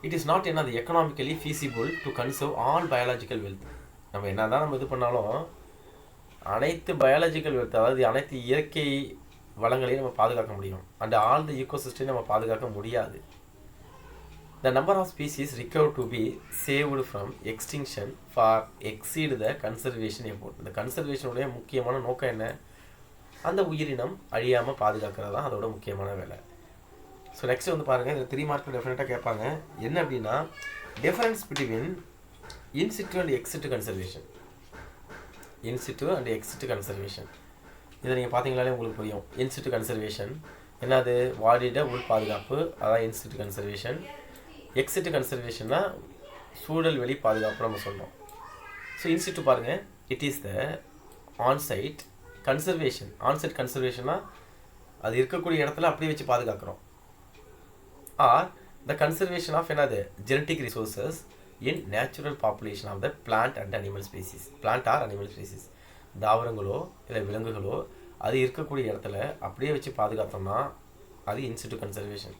Speaker 1: இட் இஸ் நாட் என்னது economically feasible to conserve all biological wealth. நம்ம என்ன தான் நம்ம இது பண்ணாலும் அனைத்து பயாலஜிக்கல் வெல்த், அதாவது அனைத்து இயற்கை வளங்களையும் நம்ம பாதுகாக்க முடியும். அண்ட் ஆல் த ஈகோசிஸ்டம் நம்ம பாதுகாக்க முடியாது. The number of species recover to be saved from extinction for exceed the conservation effort. இந்த கன்சர்வேஷனுடைய முக்கியமான நோக்கம் என்ன, அந்த உயிரினம் அழியாமல் பாதுகாக்கிறது தான் அதோட முக்கியமான வேலை. ஸோ நெக்ஸ்ட் வந்து பாருங்கள், இந்த 3 மார்க்கில் டெஃபினட்டாக கேட்பாங்க. என்ன அப்படின்னா difference between in situ and exit conservation. In situ and exit conservation இதை நீங்கள் பார்த்தீங்களாலே உங்களுக்கு புரியும். இன்சிட்டு கன்சர்வேஷன் என்னது, வாடிட உள் பாதுகாப்பு, அதான் இன்சிட்டு கன்சர்வேஷன். எக்ஸிட்டு கன்சர்வேஷன்னா சூழல் வெளி பாதுகாப்பு நம்ம சொல்கிறோம். ஸோ இன்சிட்டு பாருங்கள், it is the onsite conservation. Onsite கன்சர்வேஷன்னா அது இருக்கக்கூடிய இடத்துல அப்படியே வச்சு பாதுகாக்கிறோம். ஆர் த கன்சர்வேஷன் ஆஃப் என்னது genetic resources in natural population of the plant and animal species. Plant or animal species, தாவரங்களோ இல்லை விலங்குகளோ அது இருக்கக்கூடிய இடத்துல அப்படியே வச்சு பாதுகாத்தோம்னா அது in situ conservation.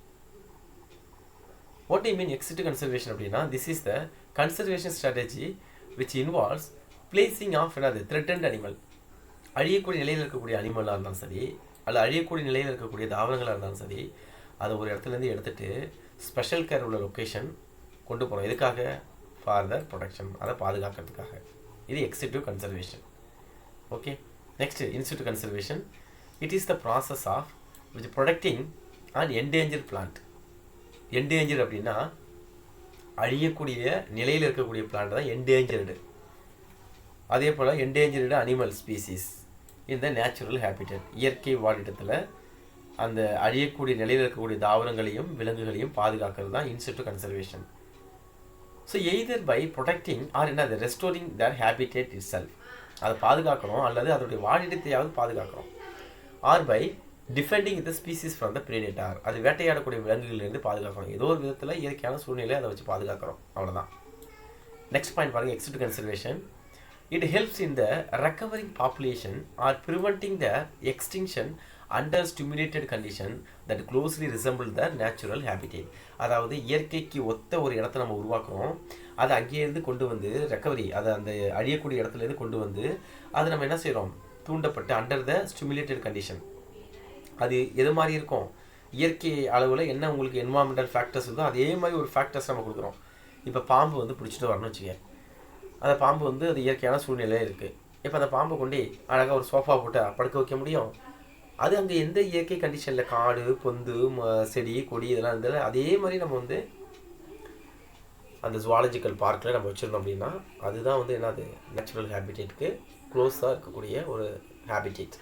Speaker 1: What I mean ex situ conservation அப்படின்னா, this is the conservation strategy which involves placing of என்னது த்ரெட்டன்ட் அனிமல். அழியக்கூடிய நிலையில் இருக்கக்கூடிய அனிமலாக இருந்தாலும் சரி, அல்லது அழியக்கூடிய நிலையில் இருக்கக்கூடிய தாவரங்களாக இருந்தாலும் சரி, அதை ஒரு இடத்துலேருந்து எடுத்துகிட்டு ஸ்பெஷல் கேர் உள்ள லொக்கேஷன் கொண்டு போகிறோம். எதுக்காக, ஃபார்தர் ப்ரொடெக்ஷன், அதை பாதுகாக்கிறதுக்காக. இது ex situ conservation. Okay, next in situ conservation. It is the process of which protecting and endanger plant. Endanger அப்படின்னா அழியக்கூடிய நிலையில் இருக்கக்கூடிய பிளான்ட் தான் என்டேஞ்சர்டு. அதே போல் என்டேஞ்சர்டு அனிமல் ஸ்பீசிஸ் இந்த நேச்சுரல் ஹேபிட்டட், இயற்கை வாழிடத்தில் அந்த அழியக்கூடிய நிலையில் இருக்கக்கூடிய தாவரங்களையும் விலங்குகளையும் பாதுகாக்கிறது தான் in situ conservation. So either by protecting or என்னது restoring their habitat itself, அதை பாதுகாக்கிறோம் அல்லது அதோடைய வாழிடத்தையாவது பாதுகாக்கிறோம். Or by defending the species from the predator, அது வேட்டையாடக்கூடிய விலங்குகளிலிருந்து பாதுகாக்கணும். ஏதோ ஒரு விதத்தில் இயற்கையான சூழ்நிலையை அதை வச்சு பாதுகாக்கிறோம், அவ்வளோதான். நெக்ஸ்ட் பாயிண்ட் பாருங்கள், ex situ conservation. It helps in the recovering population or preventing the extinction under stimulated condition that closely resemble the natural habitat. அதாவது இயற்கைக்கு ஒத்த ஒரு இடத்த நம்ம உருவாக்குறோம், அதை அங்கேயிருந்து கொண்டு வந்து ரெக்கவரி, அதை அந்த அழியக்கூடிய இடத்துலேருந்து கொண்டு வந்து அதை நம்ம என்ன செய்கிறோம், தூண்டப்பட்டு அண்டர் த ஸ்டிமுலேட்டட் கண்டிஷன். அது எது மாதிரி இருக்கும், இயற்கை அளவில் என்ன உங்களுக்கு என்வாரன்மெண்டல் ஃபேக்டர்ஸ் இருக்கோ அதே மாதிரி ஒரு ஃபேக்டர்ஸ் நம்ம கொடுக்குறோம். இப்போ பாம்பு வந்து பிடிச்சிட்டு வரணும்னு வச்சுக்க, அந்த பாம்பு வந்து அது இயற்கையான சூழ்நிலையில் இருக்குது. இப்போ அந்த பாம்பை கொண்டு அழகாக ஒரு சோஃபா போட்டு படுக்க வைக்க முடியும். அது அங்கே எந்த இயற்கை கண்டிஷனில் காடு பொந்து செடி கொடி இதெல்லாம் இருந்தாலும் அதே மாதிரி நம்ம வந்து அந்த ஜுவாலஜிக்கல் பார்க்கில் நம்ம வச்சுருந்தோம் அப்படின்னா அதுதான் வந்து என்னது நேச்சுரல் ஹேபிட்டேட்டுக்கு க்ளோஸாக இருக்கக்கூடிய ஒரு ஹேபிட்டேட்.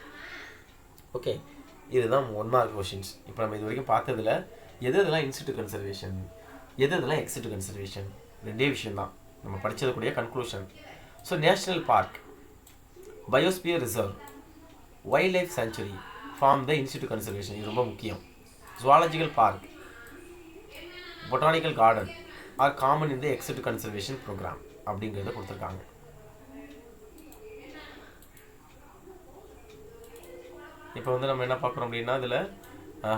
Speaker 1: ஓகே, இதுதான் 1 மார்க் கொஷின்ஸ். இப்போ நம்ம இது வரைக்கும் பார்த்ததில் எதெல்லாம் இன்சிட்டு கன்சர்வேஷன், எதெல்லாம் எக்ஸிட்டு கன்சர்வேஷன், 2 விஷயம்தான் நம்ம படித்ததுக்கூடிய conclusion. So national park, biosphere reserve, wildlife sanctuary form the in situ conservation, இது ரொம்ப முக்கியம். Zoological park, botanical garden are common இந்த எக்ஸிட்டு கன்சர்வேஷன் ப்ரோக்ராம் அப்படிங்கிறத கொடுத்துருக்காங்க. இப்போ வந்து நம்ம என்ன பார்க்குறோம் அப்படின்னா இதில்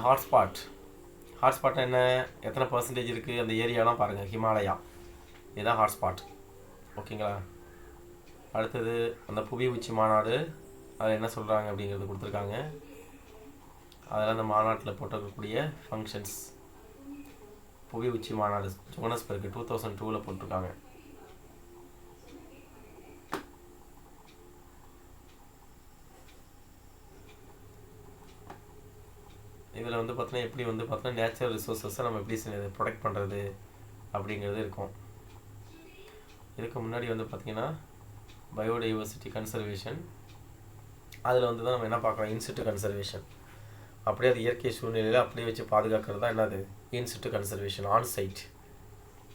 Speaker 1: ஹாட்ஸ்பாட்னா என்ன, எத்தனை பர்சன்டேஜ் இருக்குது அந்த ஏரியாலாம் பாருங்கள். ஹிமாலயா இதுதான் ஹாட்ஸ்பாட். ஓகேங்களா? அடுத்தது அந்த புவி உச்சி மாநாடு, அதில் என்ன சொல்கிறாங்க அப்படிங்கிறது கொடுத்துருக்காங்க. அதெல்லாம் அந்த மாநாட்டில் போட்டிருக்கக்கூடிய ஃபங்க்ஷன்ஸ். புவி உச்சி மாநாடு ஜோனஸ்பர்க் 2002 போட்டிருக்காங்க. இதில் வந்து பார்த்தீங்கன்னா எப்படி வந்து பார்த்தீங்கன்னா நேச்சுரல் ரிசோர்ஸஸை நம்ம எப்படி ப்ரொடெக்ட் பண்ணுறது அப்படிங்கிறது இருக்கும். இதுக்கு முன்னாடி வந்து பார்த்திங்கன்னா பயோடைவர்சிட்டி கன்சர்வேஷன், அதில் வந்து தான் நம்ம என்ன பார்க்குறோம், இன்சிட்டு கன்சர்வேஷன். அப்படியே அது இயற்கை சூழ்நிலையில் அப்படியே வச்சு பாதுகாக்கிறது தான் என்னது இன்சிட்டு கன்சர்வேஷன், ஆன் சைட்.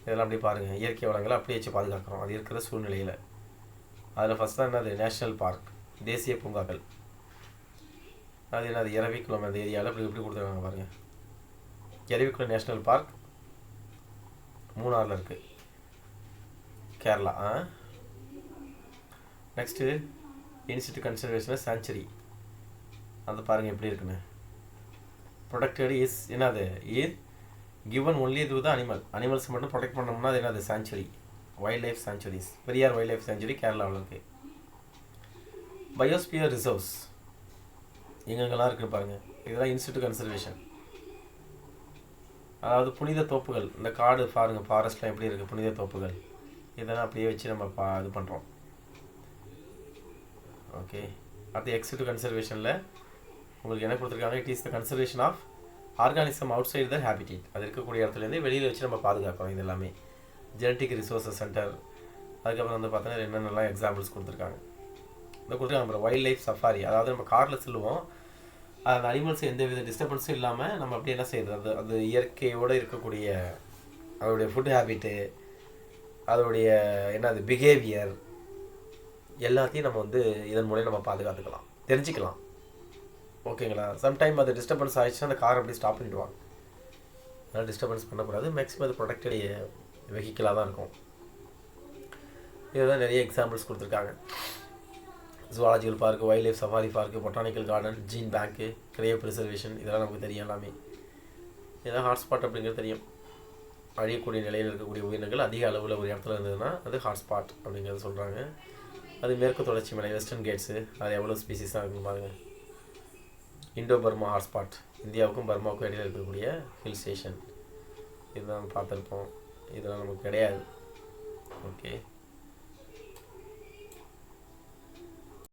Speaker 1: இதெல்லாம் அப்படியே பாருங்கள், இயற்கை வளங்களை அப்படியே வச்சு பாதுகாக்கிறோம் அது இருக்கிற சூழ்நிலையில். அதில் ஃபஸ்ட் தான் என்னது நேஷ்னல் பார்க், தேசிய பூங்காக்கள். அது என்னது இரவிக்குளம், அந்த ஏரியாவில் இப்படி இப்படி கொடுத்துருக்காங்க பாருங்கள். இரவிக்குளம் நேஷ்னல் பார்க் மூணாரில் இருக்குது, Kerala. Next in situ conservation sanctuary, அது பாருங்கள் எப்படி இருக்குன்னு. ப்ரொடெக்டட் இஸ் என்னது is given only to the animals மட்டும் ப்ரொடெக்ட் பண்ணோம்னா அது என்னது sanctuary, wild life sanctuaries. Periyar wildlife sanctuary கேரளாவில் இருக்குது. பயோஸ்பியர் ரிசர்வ்ஸ் எங்கெங்கெல்லாம் இருக்குது பாருங்கள், இதெல்லாம் இன்சிட்டு கன்சர்வேஷன். அதாவது புனித தோப்புகள், இந்த காடு பாருங்கள், ஃபாரஸ்ட்லாம் எப்படி இருக்குது, புனித தோப்புகள், இதெல்லாம் அப்படியே வச்சு நம்ம இது பண்ணுறோம். ஓகே, அடுத்து எக்ஸிட்டு கன்சர்வேஷனில் உங்களுக்கு என்ன கொடுத்துருக்காங்க, it is the conservation of organism outside the habitat. அது இருக்கக்கூடிய இடத்துலேருந்து வெளியில் வச்சு நம்ம பாதுகாக்கிறோம். இது எல்லாமே ஜெனட்டிக் ரிசோர்ஸஸ் சென்டர். அதுக்கப்புறம் வந்து பார்த்தீங்கன்னா என்னென்னலாம் எக்ஸாம்பிள்ஸ் கொடுத்துருக்காங்க. இந்த கொடுத்துருக்காங்க நம்ம வைல்ட் லைஃப் சஃபாரி, அதாவது நம்ம காரில் செல்லுவோம், அந்த அனிமல்ஸ் எந்த வித டிஸ்டர்பன்ஸும் இல்லாமல் நம்ம அப்படி என்ன செய்யுது, அது இயற்கையோடு இருக்கக்கூடிய அதோடைய ஃபுட் ஹேபிட்டு, அதோடைய என்னது பிஹேவியர் எல்லாத்தையும் நம்ம வந்து இதன் மூலம் நம்ம பாதுகாத்துக்கலாம், தெரிஞ்சுக்கலாம். ஓகேங்களா? சம்டைம் அது டிஸ்டர்பன்ஸ் ஆகிடுச்சுன்னா அந்த கார் அப்படி ஸ்டாப் பண்ணிவிடுவாங்க. அதனால் டிஸ்டர்பன்ஸ் பண்ணக்கூடாது. மேக்ஸிமம் அது ப்ரொடெக்டட் வெஹிக்கிளாக தான் இருக்கும். இதுதான் நிறைய எக்ஸாம்பிள்ஸ் கொடுத்துருக்காங்க. Zoological park, wildlife safari park, botanical garden, gene bank, cryopreservation, இதெல்லாம் நமக்கு தெரியும் எல்லாமே. இதெல்லாம் ஹாட்ஸ்பாட் அப்படிங்கிறது தெரியும். அழியக்கூடிய நிலையில் இருக்கக்கூடிய உயிரினங்கள் அதிக அளவில் ஒரு இடத்துல இருந்ததுன்னா அது ஹாட்ஸ்பாட் அப்படிங்கிறது சொல்கிறாங்க. அது மேற்கு தொடர்ச்சி மலை, வெஸ்டர்ன் கேட்ஸு, அது எவ்வளோ ஸ்பீசிஸாக இருக்குன்னு பாருங்கள். இண்டோ பர்மா ஹாட்ஸ்பாட், இந்தியாவுக்கும் பர்மாவுக்கும் இடையில் இருக்கக்கூடிய ஹில் ஸ்டேஷன், இதுதான் பார்த்துருப்போம். இதெல்லாம் நமக்கு கிடையாது. ஓகே.